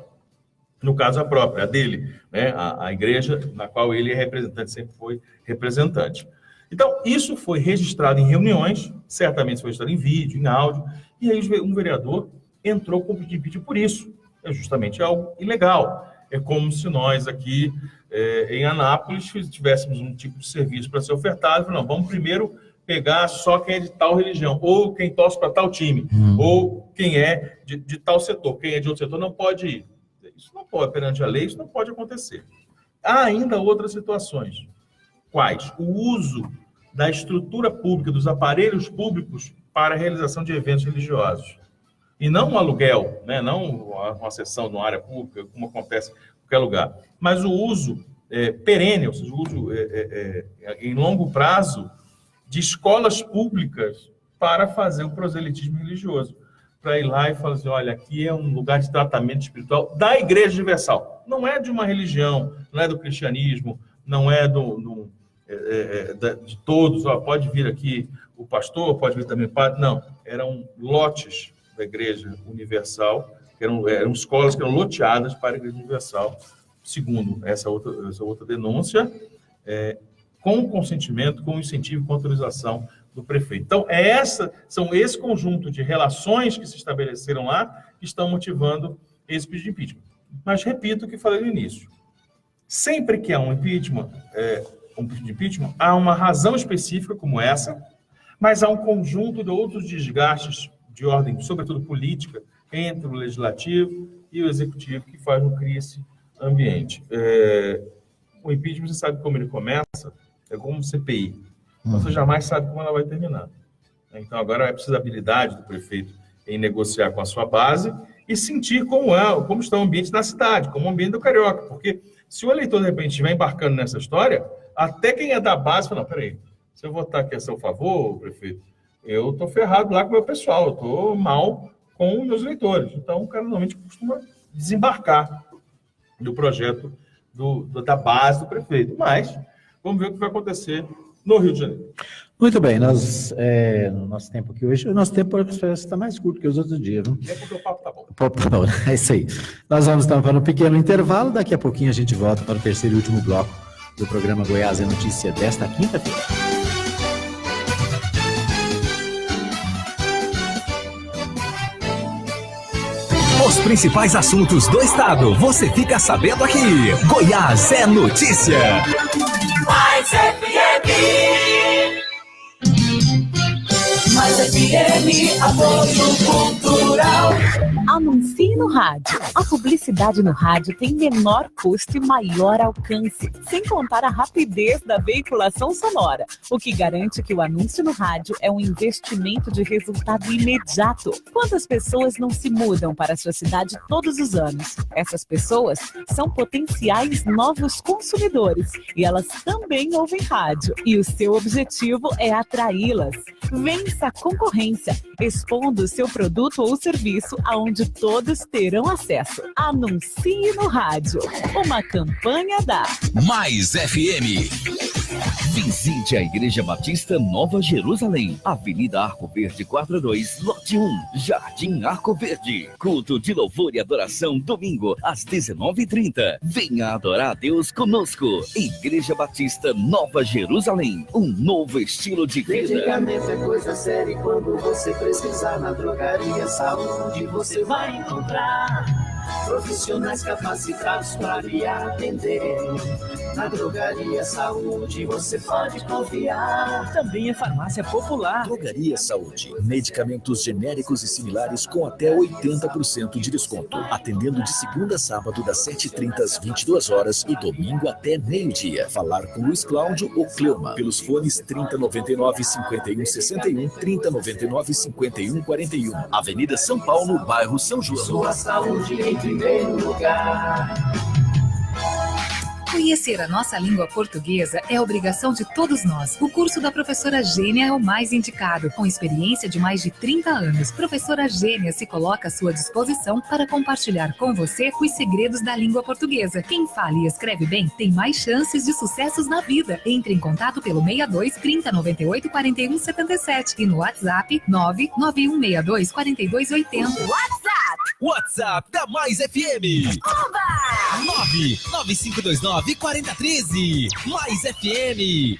No caso, a própria, a dele, né? A igreja na qual ele é representante, sempre foi representante. Então, isso foi registrado em reuniões, certamente foi registrado em vídeo, em áudio, e aí um vereador entrou com pedido de impeachment por isso. É justamente algo ilegal. É como se nós aqui em Anápolis tivéssemos um tipo de serviço para ser ofertado, não, vamos primeiro pegar só quem é de tal religião, ou quem torce para tal time, ou quem é de tal setor, quem é de outro setor não pode ir. Isso não pode, perante a lei, isso não pode acontecer. Há ainda outras situações. Quais? O uso da estrutura pública, dos aparelhos públicos para a realização de eventos religiosos. E não um aluguel, né? Não uma sessão de uma área pública, como acontece em qualquer lugar, mas o uso perene, ou seja, o uso em longo prazo de escolas públicas para fazer o proselitismo religioso. Para ir lá e falar assim, olha, aqui é um lugar de tratamento espiritual da Igreja Universal. Não é de uma religião, não é do cristianismo, não é de todos, pode vir aqui o pastor, pode vir também o padre. Não, eram lotes da Igreja Universal, eram escolas que eram loteadas para a Igreja Universal, segundo essa outra denúncia, com consentimento, com incentivo, com autorização do prefeito. Então, são esse conjunto de relações que se estabeleceram lá que estão motivando esse pedido de impeachment. Mas repito o que falei no início. Sempre que há um pedido de impeachment, há uma razão específica como essa, mas há um conjunto de outros desgastes de ordem, sobretudo política, entre o legislativo e o executivo, que faz com que crie esse ambiente. O impeachment, você sabe como ele começa? É como um CPI. Você jamais sabe como ela vai terminar. Então, agora é preciso a habilidade do prefeito em negociar com a sua base e sentir como está o ambiente na cidade, como o ambiente do carioca. Porque se o eleitor, de repente, estiver embarcando nessa história, até quem é da base fala, não, peraí, se eu votar aqui a seu favor, prefeito, eu estou ferrado lá com o meu pessoal, eu estou mal com os meus eleitores. Então, o cara normalmente costuma desembarcar do projeto da base do prefeito. Mas, vamos ver o que vai acontecer no Rio de Janeiro. Muito bem, no nosso tempo aqui hoje, o nosso tempo está mais curto que os outros dias, viu? É porque o papo tá bom. O papo tá bom, é isso aí. Nós vamos estar para um pequeno intervalo, daqui a pouquinho a gente volta para o terceiro e último bloco do programa Goiás é Notícia desta quinta-feira. Os principais assuntos do estado, você fica sabendo aqui. Goiás é Notícia. Mais FM. Mais FM, apoio cultural. Cultural. Anuncie no rádio. A publicidade no rádio tem menor custo e maior alcance, sem contar a rapidez da veiculação sonora, o que garante que o anúncio no rádio é um investimento de resultado imediato. Quantas pessoas não se mudam para a sua cidade todos os anos? Essas pessoas são potenciais novos consumidores e elas também ouvem rádio. E o seu objetivo é atraí-las. Vença a concorrência, expondo o seu produto ou serviço aonde todos terão acesso. Anuncie no rádio. Uma campanha da Mais FM. Visite a Igreja Batista Nova Jerusalém, Avenida Arco Verde 42, Lote 1, Jardim Arco Verde. Culto de louvor e adoração, domingo, às 19h30. Venha adorar a Deus conosco. Igreja Batista Nova Jerusalém, um novo estilo de vida. Medicamento é coisa séria, quando você precisar na drogaria saúde, você vai encontrar profissionais capacitados para lhe atender. Na drogaria saúde você pode confiar. Também é farmácia popular. Drogaria Saúde. Medicamentos genéricos e similares com até 80% de desconto. Atendendo de segunda a sábado das 7h30 às 22 horas e domingo até meio-dia. Falar com Luiz Cláudio ou Cleuma pelos fones 3099-5161, 3099-5141. Avenida São Paulo, bairro São João. Sua saúde em primeiro lugar. Conhecer a nossa língua portuguesa é obrigação de todos nós. O curso da Professora Gênia é o mais indicado. Com experiência de mais de 30 anos, Professora Gênia se coloca à sua disposição para compartilhar com você os segredos da língua portuguesa. Quem fala e escreve bem tem mais chances de sucessos na vida. Entre em contato pelo 62 30 98 41 77 e no WhatsApp 99162 4280. WhatsApp da Mais FM. 99529-4013. Mais FM.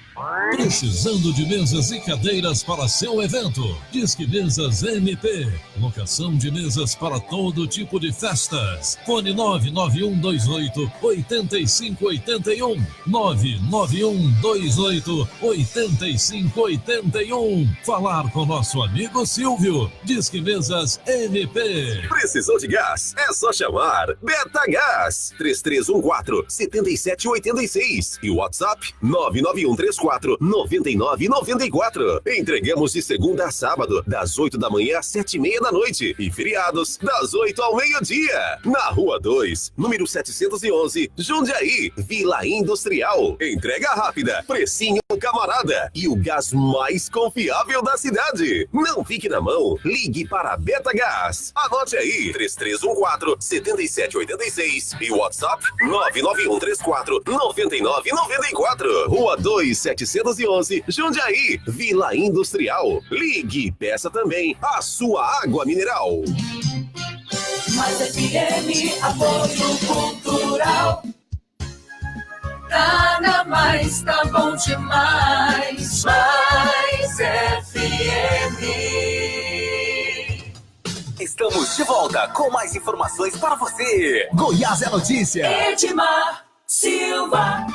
Precisando de mesas e cadeiras para seu evento? Disque Mesas MP. Locação de mesas para todo tipo de festas. Fone 99128-8581. 99128-8581. Falar com nosso amigo Silvio. Disque Mesas MP. Precisou de gás? É só chamar Betagás 3314-7786 e o WhatsApp 99134-9994. Entregamos de segunda a sábado, das 8 da manhã às 7h30 da noite e feriados das 8 ao meio-dia. Na Rua 2, número 711, Jundiaí, Vila Industrial. Entrega rápida, precinho camarada e o gás mais confiável da cidade. Não fique na mão, ligue para Betagás. Anote aí, 3314-7786 e o WhatsApp 99134-9994. Rua 2, 711, Jundiaí, Vila Industrial. Ligue e peça também a sua água mineral. Mais FM, apoio cultural. Tá na Mais, tá bom demais. Mais FM. Estamos de volta com mais informações para você. Goiás é notícia. Edmar Silva.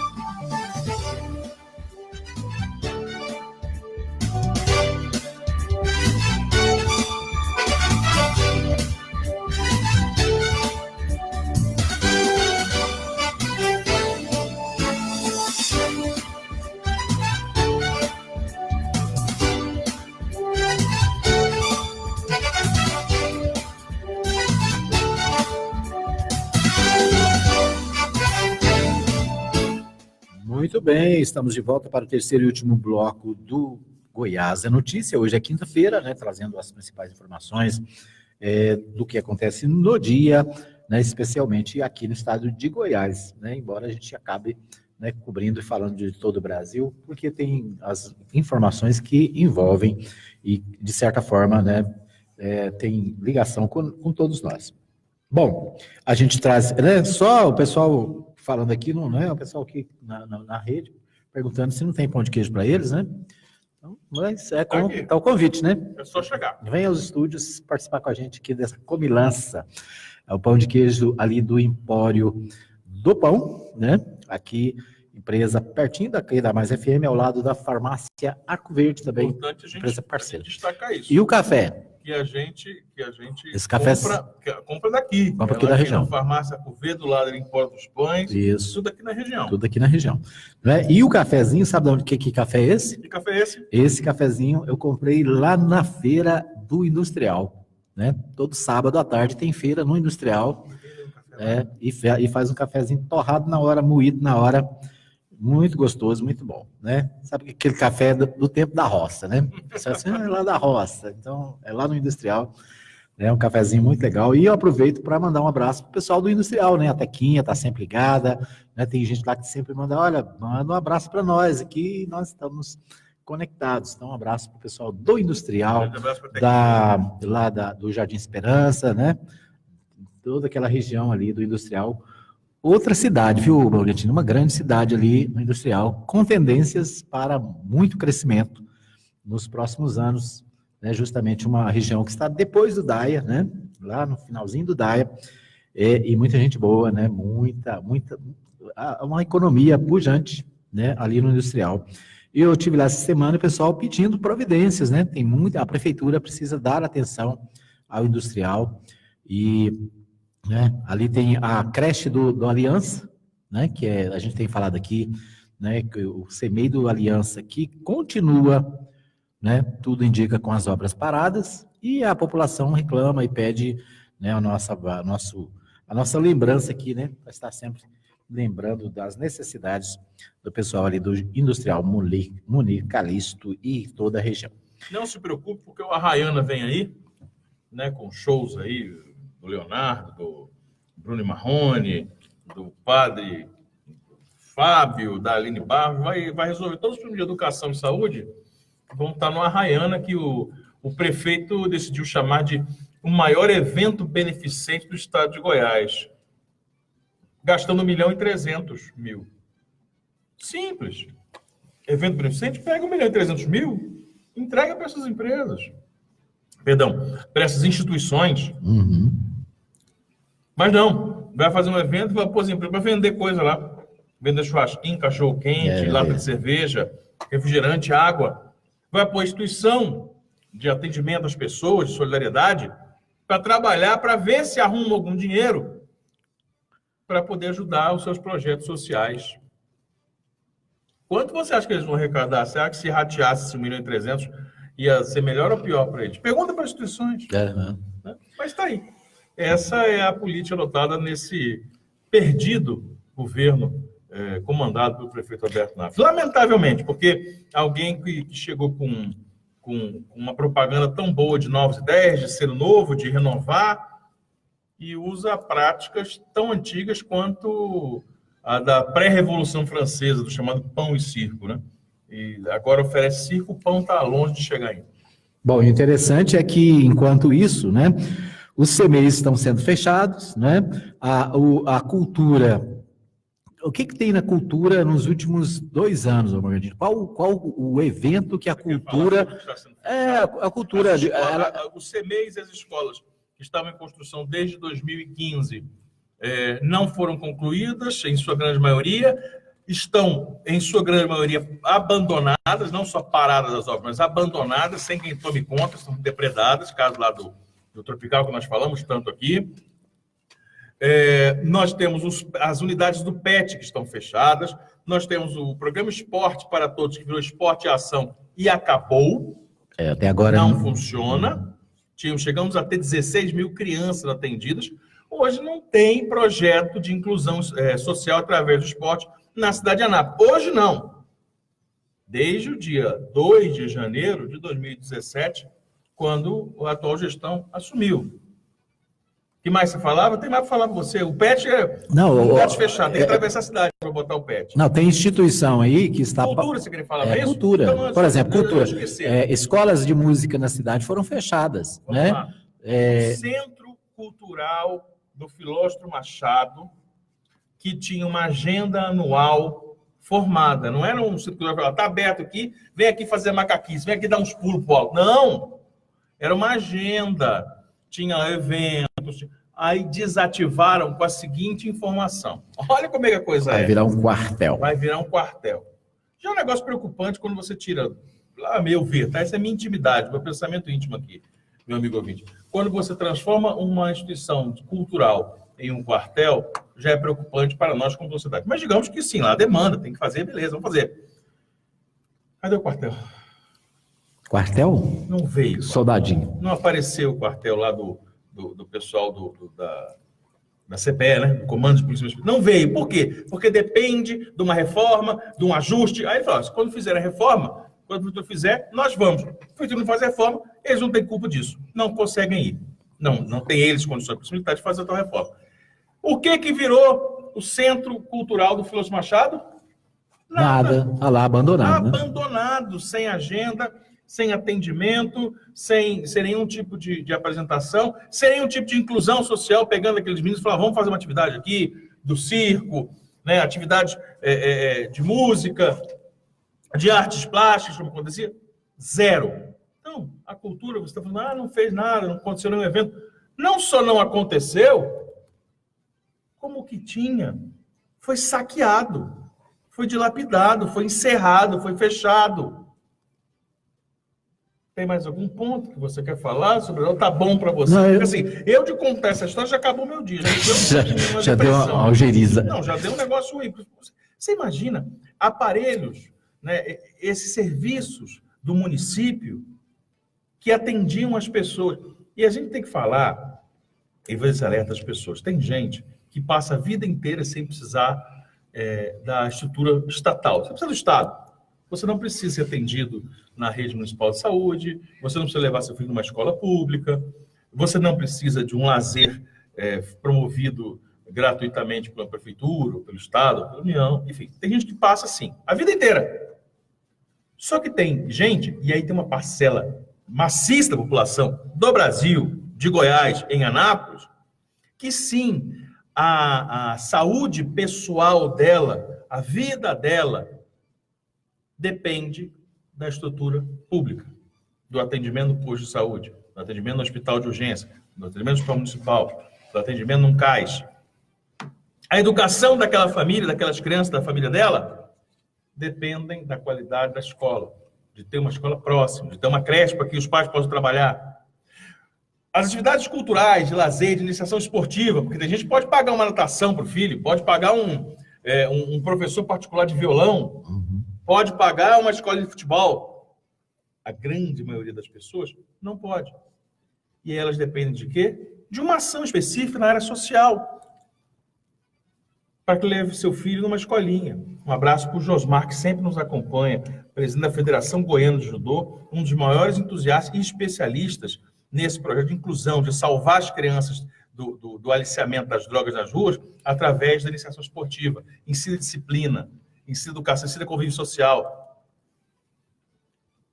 Muito bem, estamos de volta para o terceiro e último bloco do Goiás é Notícia. Hoje é quinta-feira, né, trazendo as principais informações do que acontece no dia, né, especialmente aqui no estado de Goiás, né, embora a gente acabe, né, cobrindo e falando de todo o Brasil, porque tem as informações que envolvem e, de certa forma, né, tem ligação com todos nós. Bom, a gente traz, né, só o pessoal falando aqui, não é o pessoal aqui na rede, perguntando se não tem pão de queijo para eles, né? Então, mas tá o convite, né? É só chegar. Venha aos estúdios participar com a gente aqui dessa comilança. É o pão de queijo ali do Empório do Pão, né? Aqui, empresa pertinho daqui da Mais FM, ao lado da farmácia Arco Verde também. Importante a gente empresa parceira. destacar isso. E o café? que a gente Esse café compra daqui. Compra aqui da região. Na farmácia Curvê, do lado em Porto dos Pães. Isso. Tudo aqui na região. Tudo aqui na região. Né? E o cafezinho, sabe de onde que café é esse? Que café é esse? Esse cafezinho eu comprei lá na feira do Industrial. Né? Todo sábado à tarde tem feira no Industrial. E faz um cafezinho torrado na hora, moído na hora. Muito gostoso, muito bom, né? Sabe aquele café do tempo da roça, né? Você assim, é lá da roça, então é lá no Industrial, né? Um cafezinho muito legal. E eu aproveito para mandar um abraço pro pessoal do Industrial, né? A Tequinha tá sempre ligada, né? Tem gente lá que sempre manda um abraço para nós aqui, nós estamos conectados. Então, um abraço pro pessoal do Industrial, do Jardim Esperança, né? Toda aquela região ali do Industrial. Outra cidade, viu, Bragantino? Uma grande cidade ali no Industrial, com tendências para muito crescimento nos próximos anos, né? Justamente uma região que está depois do Daia, né? Lá no finalzinho do Daia, e muita gente boa, né? Uma economia pujante, né? Ali no Industrial. E eu tive lá essa semana o pessoal pedindo providências, né? A prefeitura precisa dar atenção ao Industrial e... né? Ali tem a creche do Aliança, né? Que a gente tem falado aqui, né? Que o CEMEI do Aliança que continua, né? Tudo indica com as obras paradas e a população reclama e pede, né? A nossa lembrança aqui, né? Para estar sempre lembrando das necessidades do pessoal ali do Industrial Munir, Calixto e toda a região. Não se preocupe, porque o Arraiana vem aí, né? Com shows aí do Leonardo, do Bruno Marrone, do padre Fábio, da Aline Barros, vai resolver todos os problemas de educação e saúde, vão estar no Arraiana, que o prefeito decidiu chamar de o maior evento beneficente do estado de Goiás, gastando 1.300.000. Simples. Evento beneficente, pega 1.300.000, entrega para essas empresas. Perdão, para essas instituições. Uhum. Mas não, vai fazer um evento, vai pôr emprego para vender coisa lá. Vender churrasquinho, cachorro-quente, lata de cerveja, refrigerante, água. Vai pôr instituição de atendimento às pessoas, de solidariedade, para trabalhar, para ver se arruma algum dinheiro para poder ajudar os seus projetos sociais. Quanto você acha que eles vão arrecadar? Você acha que se rateasse 1.300.000 ia ser melhor ou pior para eles? Pergunta para as instituições. Né? Mas está aí. Essa é a política adotada nesse perdido governo comandado pelo prefeito Alberto Naves. Lamentavelmente, porque alguém que chegou com uma propaganda tão boa de novas ideias, de ser novo, de renovar, e usa práticas tão antigas quanto a da pré-revolução francesa, do chamado pão e circo, né? E agora oferece circo, o pão está longe de chegar ainda. Bom, o interessante é que, enquanto isso, né, os CMEs estão sendo fechados, né, a cultura... O que tem na cultura nos últimos 2 anos, Morgadinho? Qual o evento que a cultura... a cultura... Os CMEs e as escolas que estavam em construção desde 2015 não foram concluídas, em sua grande maioria... estão, em sua grande maioria, abandonadas, não só paradas as obras, mas abandonadas, sem quem tome conta, estão depredadas, caso lá do Tropical, que nós falamos tanto aqui. Nós temos as unidades do PET, que estão fechadas, nós temos o programa Esporte para Todos, que virou Esporte e Ação, e acabou. Até agora não funciona. Chegamos a ter 16.000 crianças atendidas. Hoje não tem projeto de inclusão social através do esporte na cidade de Anápolis. Hoje não. Desde o dia 2 de janeiro de 2017, quando a atual gestão assumiu. O que mais você falava? Tem mais para falar para você. O PET unidades fechadas. Tem que atravessar a cidade para botar o PET. Não, tem instituição aí que está... Cultura, você queria falar isso? Cultura. Então, por exemplo, cultura. Escolas de música na cidade foram fechadas. Né? Centro Cultural do Filósofo Machado, que tinha uma agenda anual formada. Não era um centro cultural, está aberto aqui, vem aqui fazer macaquice, vem aqui dar uns pulos pro alto. Não! Era uma agenda. Tinha eventos. Aí desativaram com a seguinte informação. Olha como é que a coisa Vai virar um quartel. Vai virar um quartel. Já é um negócio preocupante quando você tira... meu ver, tá? Essa é a minha intimidade, meu pensamento íntimo aqui. meu amigo ouvinte. Quando você transforma uma instituição cultural em um quartel, já é preocupante para nós como sociedade. Mas digamos que sim, lá a demanda, tem que fazer, beleza, vamos fazer. Cadê o quartel? Quartel? Não veio. Soldadinho. Não apareceu o quartel lá do pessoal da CPE, né? Do Comando de Polícia Militar. Não veio. Por quê? Porque depende de uma reforma, de um ajuste. Aí ele falou, quando fizer a reforma, quando o prefeitura fizer, nós vamos. O prefeitura não faz a reforma, eles não têm culpa disso. Não conseguem ir. Não tem eles condições de Polícia Militar de fazer a tal reforma. O que virou o Centro Cultural do Filósofo Machado? Nada. Tá lá abandonado. Abandonado, sem agenda, sem atendimento, sem nenhum tipo de apresentação, sem nenhum tipo de inclusão social, pegando aqueles meninos e falando, vamos fazer uma atividade aqui, do circo, né, atividade de música, de artes plásticas, como acontecia. Zero. Então, a cultura, você está falando, não fez nada, não aconteceu nenhum evento. Não só não aconteceu, como o que tinha foi saqueado, foi dilapidado, foi encerrado, foi fechado. Tem mais algum ponto que você quer falar sobre ela? Tá bom para você? Não, Porque, assim, eu de contar essa história já acabou meu dia. Já deu uma algeriza. Não, já deu um negócio ruim. Você imagina aparelhos, né, esses serviços do município que atendiam as pessoas. E a gente tem que falar, e vou dizer alerta às pessoas, tem gente que passa a vida inteira sem precisar da estrutura estatal. Você precisa do Estado. Você não precisa ser atendido na rede municipal de saúde, você não precisa levar seu filho numa escola pública, você não precisa de um lazer promovido gratuitamente pela prefeitura, pelo Estado, pela União, enfim. Tem gente que passa assim, a vida inteira. Só que tem gente, e aí tem uma parcela maciça da população do Brasil, de Goiás, em Anápolis, que sim, a saúde pessoal dela, a vida dela, depende da estrutura pública, do atendimento no posto de saúde, do atendimento no hospital de urgência, do atendimento no hospital municipal, do atendimento num CAIS. A educação daquela família, daquelas crianças da família dela, dependem da qualidade da escola, de ter uma escola próxima, de ter uma creche para que os pais possam trabalhar. As atividades culturais, de lazer, de iniciação esportiva, porque tem gente que pode pagar uma natação para o filho, pode pagar um professor particular de violão, pode pagar uma escola de futebol. A grande maioria das pessoas não pode. E elas dependem de quê? De uma ação específica na área social. Para que leve seu filho numa escolinha. Um abraço para o Josmar, que sempre nos acompanha, presidente da Federação Goiana de Judô, um dos maiores entusiastas e especialistas nesse projeto de inclusão, de salvar as crianças do aliciamento das drogas nas ruas através da iniciação esportiva. Ensina disciplina, ensina educação, ensina convívio social.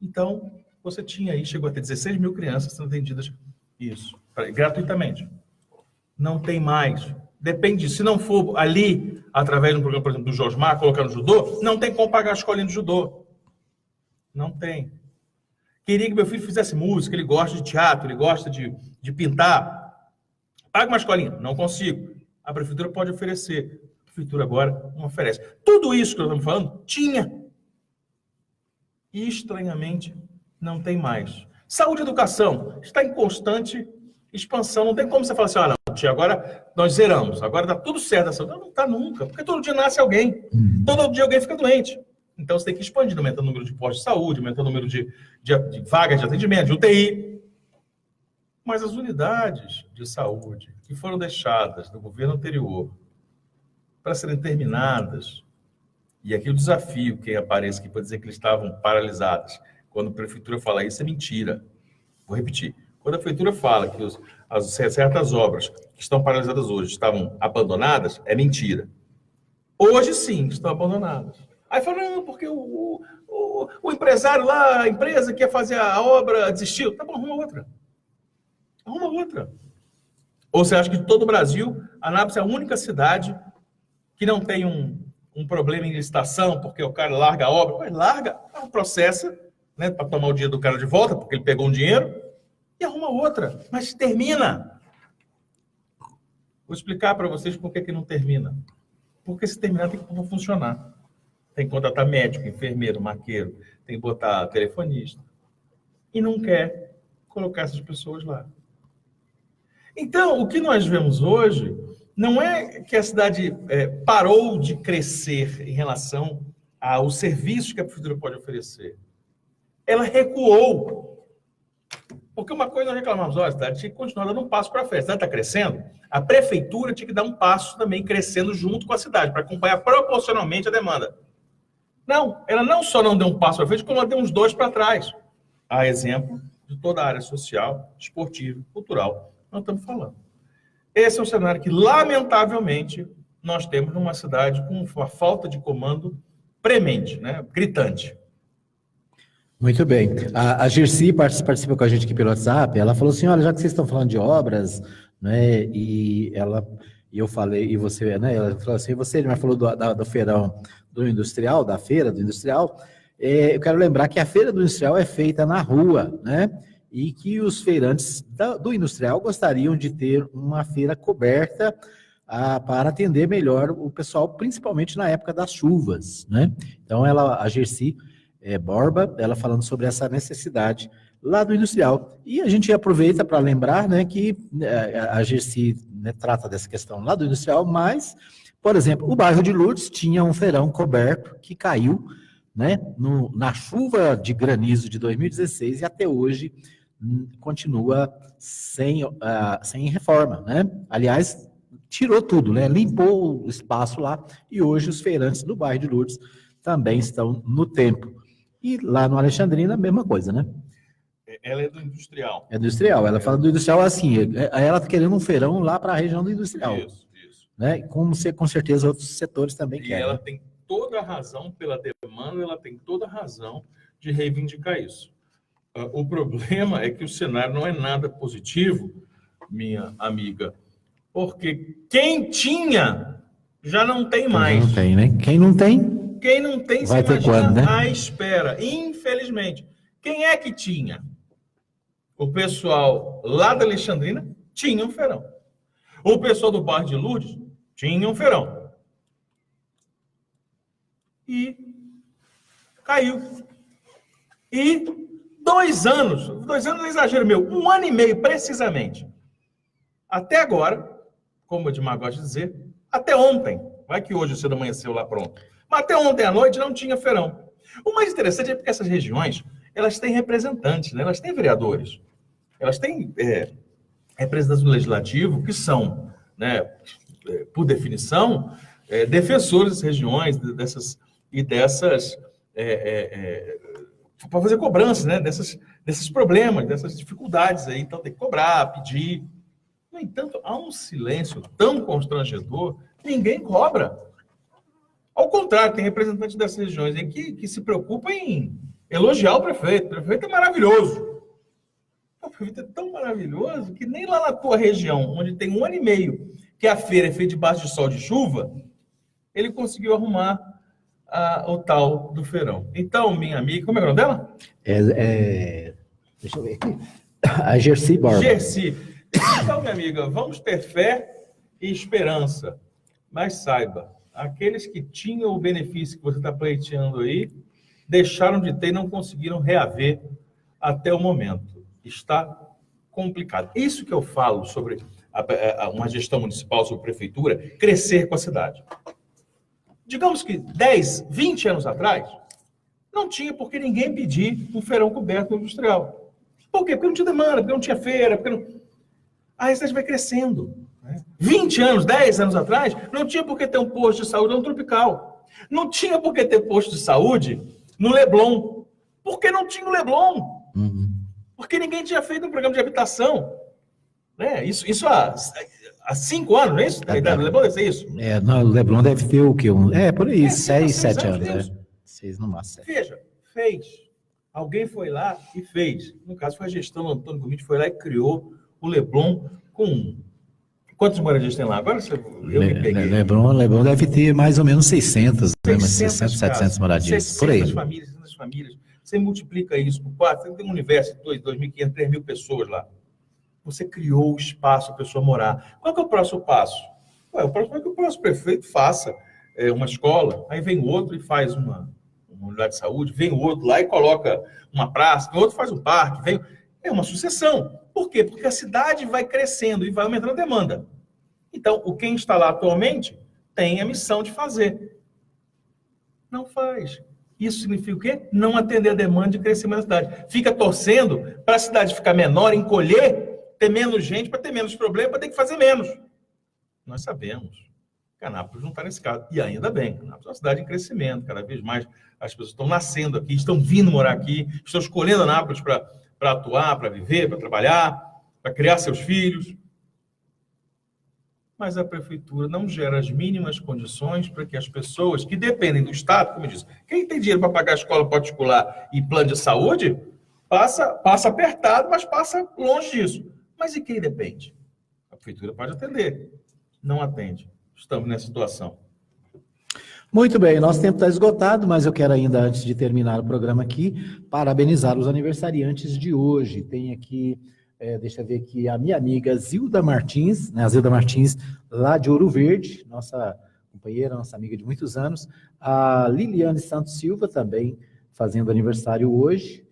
Então, você tinha aí, chegou a ter 16 mil crianças sendo atendidas, isso, gratuitamente. Não tem mais. Depende, se não for ali, através de um programa, por exemplo, do Josmar, colocar no judô, não tem como pagar a escolinha de judô. Não tem. Queria que meu filho fizesse música, ele gosta de teatro, ele gosta de pintar. Paga uma escolinha. Não consigo. A prefeitura pode oferecer. A prefeitura agora não oferece. Tudo isso que nós estamos falando, tinha. E, estranhamente, não tem mais. Saúde e educação está em constante expansão. Não tem como você falar assim, não, tia, agora nós zeramos, agora está tudo certo. Não está nunca, porque todo dia nasce alguém. Todo dia alguém fica doente. Então, você tem que expandir, aumentando o número de postos de saúde, aumentando o número de vagas de atendimento, de UTI. Mas as unidades de saúde que foram deixadas no governo anterior para serem terminadas, e aqui o desafio, quem aparece aqui para dizer que eles estavam paralisadas, quando a prefeitura fala isso, é mentira. Vou repetir. Quando a prefeitura fala que certas obras que estão paralisadas hoje estavam abandonadas, é mentira. Hoje, sim, estão abandonadas. Aí fala, não, porque o empresário lá, a empresa que ia fazer a obra desistiu. Tá bom, arruma outra. Arruma outra. Ou você acha que de todo o Brasil, Anápolis é a única cidade que não tem um problema em licitação, porque o cara larga a obra? Mas larga, processa, né, para tomar o dinheiro do cara de volta, porque ele pegou um dinheiro, e arruma outra. Mas termina. Vou explicar para vocês por que não termina. Porque se terminar tem que funcionar. Tem que contratar médico, enfermeiro, maqueiro, tem que botar telefonista. E não quer colocar essas pessoas lá. Então, o que nós vemos hoje não é que a cidade parou de crescer em relação aos serviços que a prefeitura pode oferecer. Ela recuou. Porque uma coisa nós reclamamos, a cidade tinha que continuar dando um passo para frente. A cidade está crescendo, a prefeitura tinha que dar um passo também crescendo junto com a cidade, para acompanhar proporcionalmente a demanda. Não, ela não só não deu um passo para frente, como ela deu uns 2 para trás. A exemplo de toda a área social, esportiva, cultural, nós estamos falando. Esse é um cenário que, lamentavelmente, nós temos numa cidade com uma falta de comando premente, né? Gritante. Muito bem. A Gersi participa com a gente aqui pelo WhatsApp. Ela falou assim: olha, já que vocês estão falando de obras, né? E eu falei, e você, né? Ela falou assim: você já falou do feirão do industrial, da feira do industrial. Eu quero lembrar que a feira do industrial é feita na rua, né? E que os feirantes do industrial gostariam de ter uma feira coberta para atender melhor o pessoal, principalmente na época das chuvas, né? Então, a Gersi Borba, ela falando sobre essa necessidade lá do industrial. E a gente aproveita para lembrar, né, que a Gersi, né, trata dessa questão lá do industrial, mas, por exemplo, o bairro de Lourdes tinha um feirão coberto que caiu, né, na chuva de granizo de 2016 e até hoje continua sem reforma, né? Aliás, tirou tudo, né? Limpou o espaço lá e hoje os feirantes do bairro de Lourdes também estão no tempo. E lá no Alexandrina, a mesma coisa, né? Ela é do industrial. É do industrial. Ela fala do industrial assim, ela está querendo um feirão lá para a região do industrial. Isso. Né? Como com certeza outros setores também querem. E ela tem toda a razão pela demanda, ela tem toda a razão de reivindicar isso. O problema é que o cenário não é nada positivo, minha amiga, porque quem tinha já não tem mais. Não tem, né? Quem não tem, vai ter quando, né? À espera. Infelizmente. Quem é que tinha? O pessoal lá da Alexandrina tinha um feirão. O pessoal do bairro de Lourdes tinha um feirão. E caiu. E 2 anos é exagero meu, 1 ano e meio precisamente. Até agora, como o Edmar gosta de dizer, até ontem, vai que hoje você amanheceu lá pronto, mas até ontem à noite não tinha feirão. O mais interessante é porque essas regiões, elas têm representantes, né? Elas têm vereadores, elas têm representantes do legislativo que são, né, por definição, defensores das regiões, dessas para fazer cobranças, né, desses problemas, dessas dificuldades aí. Então tem que cobrar, pedir. No entanto, há um silêncio tão constrangedor que ninguém cobra. Ao contrário, tem representantes dessas regiões aí que se preocupam em elogiar o prefeito. O prefeito é maravilhoso. O prefeito é tão maravilhoso que nem lá na tua região, onde tem 1 ano e meio que a feira é feita debaixo de sol de chuva, ele conseguiu arrumar o tal do feirão. Então, minha amiga, como é o nome dela? Deixa eu ver aqui. A Gersi Borba. Gersi. Então, minha amiga, vamos ter fé e esperança. Mas saiba, aqueles que tinham o benefício que você está pleiteando aí, deixaram de ter e não conseguiram reaver até o momento. Está complicado. Isso que eu falo sobre uma gestão municipal, sobre prefeitura, crescer com a cidade. Digamos que 10, 20 anos atrás, não tinha por que ninguém pedir um feirão coberto industrial. Por quê? Porque não tinha demanda, porque não tinha feira, porque não... A cidade vai crescendo. 20 anos, 10 anos atrás, não tinha por que ter um posto de saúde no Tropical. Não tinha por que ter posto de saúde no Leblon. Porque não tinha o Leblon. Porque ninguém tinha feito um programa de habitação. Né? Isso há 5 anos, não é isso? A idade do Leblon deve ser isso? O Leblon deve ter o quê? Por aí, 6, 7 anos. 6 no máximo. Veja, fez. Alguém foi lá e fez. No caso, foi a gestão do Antônio Gomide, foi lá e criou o Leblon com... Quantos moradores tem lá? Agora eu me peguei. Leblon deve ter mais ou menos 600, 700 moradias. Por aí. 600 famílias. Você multiplica isso por 4, você tem um universo de 2.500, 3.000 pessoas lá. Você criou o espaço para a pessoa morar. Qual que é o próximo passo? O próximo é que o próximo prefeito faça uma escola, aí vem o outro e faz uma unidade de saúde, vem o outro lá e coloca uma praça, o outro faz um parque, É uma sucessão. Por quê? Porque a cidade vai crescendo e vai aumentando a demanda. Então, quem está lá atualmente tem a missão de fazer. Não faz. Isso significa o quê? Não atender a demanda de crescimento da cidade. Fica torcendo para a cidade ficar menor, encolher, ter menos gente, para ter menos problema, para ter que fazer menos. Nós sabemos que Anápolis não está nesse caso. E ainda bem, Anápolis é uma cidade em crescimento. Cada vez mais as pessoas estão nascendo aqui, estão vindo morar aqui, estão escolhendo Anápolis para atuar, para viver, para trabalhar, para criar seus filhos. Mas a prefeitura não gera as mínimas condições para que as pessoas que dependem do Estado, como eu disse, quem tem dinheiro para pagar a escola particular e plano de saúde, passa apertado, mas passa longe disso. Mas e quem depende? A prefeitura pode atender. Não atende. Estamos nessa situação. Muito bem, nosso tempo está esgotado, mas eu quero ainda, antes de terminar o programa aqui, parabenizar os aniversariantes de hoje. Tem aqui, deixa eu ver aqui, a minha amiga Zilda Martins, né, a Zilda Martins, lá de Ouro Verde, nossa companheira, nossa amiga de muitos anos. A Liliane Santos Silva também fazendo aniversário hoje.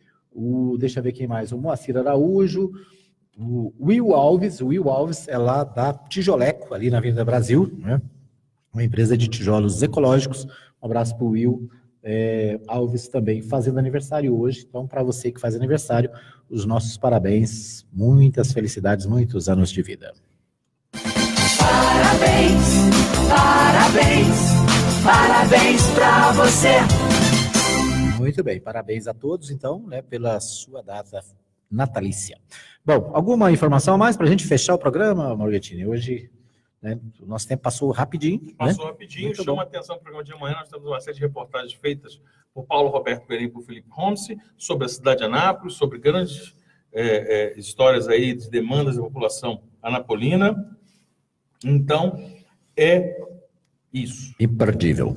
Deixa eu ver quem mais, o Moacir Araújo, o Will Alves é lá da Tijoleco, ali na Avenida Brasil, né? Uma empresa de tijolos ecológicos. Um abraço para o Will Alves também, fazendo aniversário hoje. Então, para você que faz aniversário, os nossos parabéns, muitas felicidades, muitos anos de vida. Parabéns, parabéns, parabéns para você. Muito bem, parabéns a todos, então, né, pela sua data natalícia. Bom, alguma informação a mais para a gente fechar o programa, Morgatini? Hoje, né, o nosso tempo passou rapidinho. Passou né? rapidinho, Muito chama bom. a atenção para o programa de amanhã. Nós temos uma série de reportagens feitas por Paulo Roberto Pereira e por Felipe Holmes sobre a cidade de Anápolis, sobre grandes histórias aí de demandas da população anapolina. Então, é isso. Imperdível.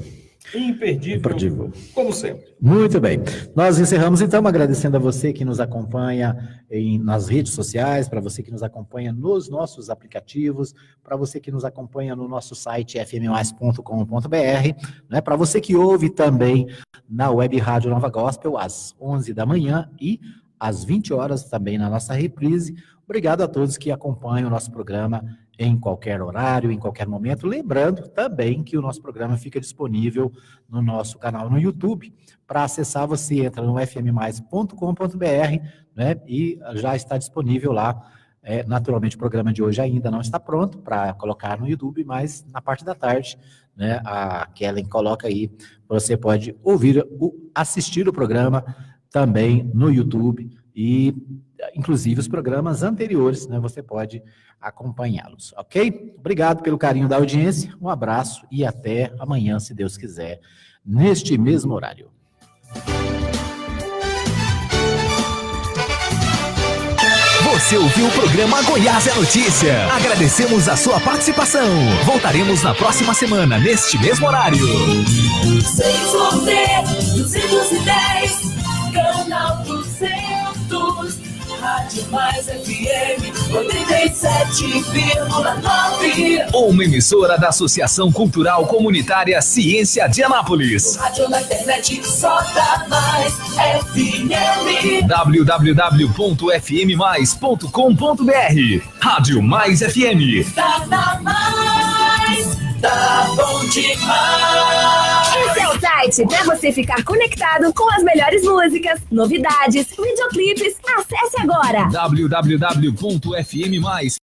Imperdível, como sempre. Muito bem. Nós encerramos, então, agradecendo a você que nos acompanha nas redes sociais, para você que nos acompanha nos nossos aplicativos, para você que nos acompanha no nosso site fmmais.com.br, né, para você que ouve também na Web Rádio Nova Gospel, às 11 da manhã e às 20 horas também na nossa reprise. Obrigado a todos que acompanham o nosso programa em qualquer horário, em qualquer momento. Lembrando também que o nosso programa fica disponível no nosso canal no YouTube. Para acessar, você entra no fmmais.com.br, né, e já está disponível lá. Naturalmente, o programa de hoje ainda não está pronto para colocar no YouTube, mas na parte da tarde, né, a Kellen coloca aí, você pode assistir o programa também no YouTube e, inclusive, os programas anteriores, né, você pode acompanhá-los, ok? Obrigado pelo carinho da audiência, um abraço e até amanhã, se Deus quiser, neste mesmo horário. Você ouviu o programa Goiás é Notícia. Agradecemos a sua participação. Voltaremos na próxima semana, neste mesmo horário. 210, canal 200, Rádio Mais FM 87,9. Uma emissora da Associação Cultural Comunitária Ciência de Anápolis. Rádio na internet só dá Mais FM. www.fmmais.com.br. Rádio Mais FM. Tá na Mais, tá bom demais. Esse é o site para você ficar conectado com as melhores músicas, novidades, videoclipes. Acesse agora www.fmmais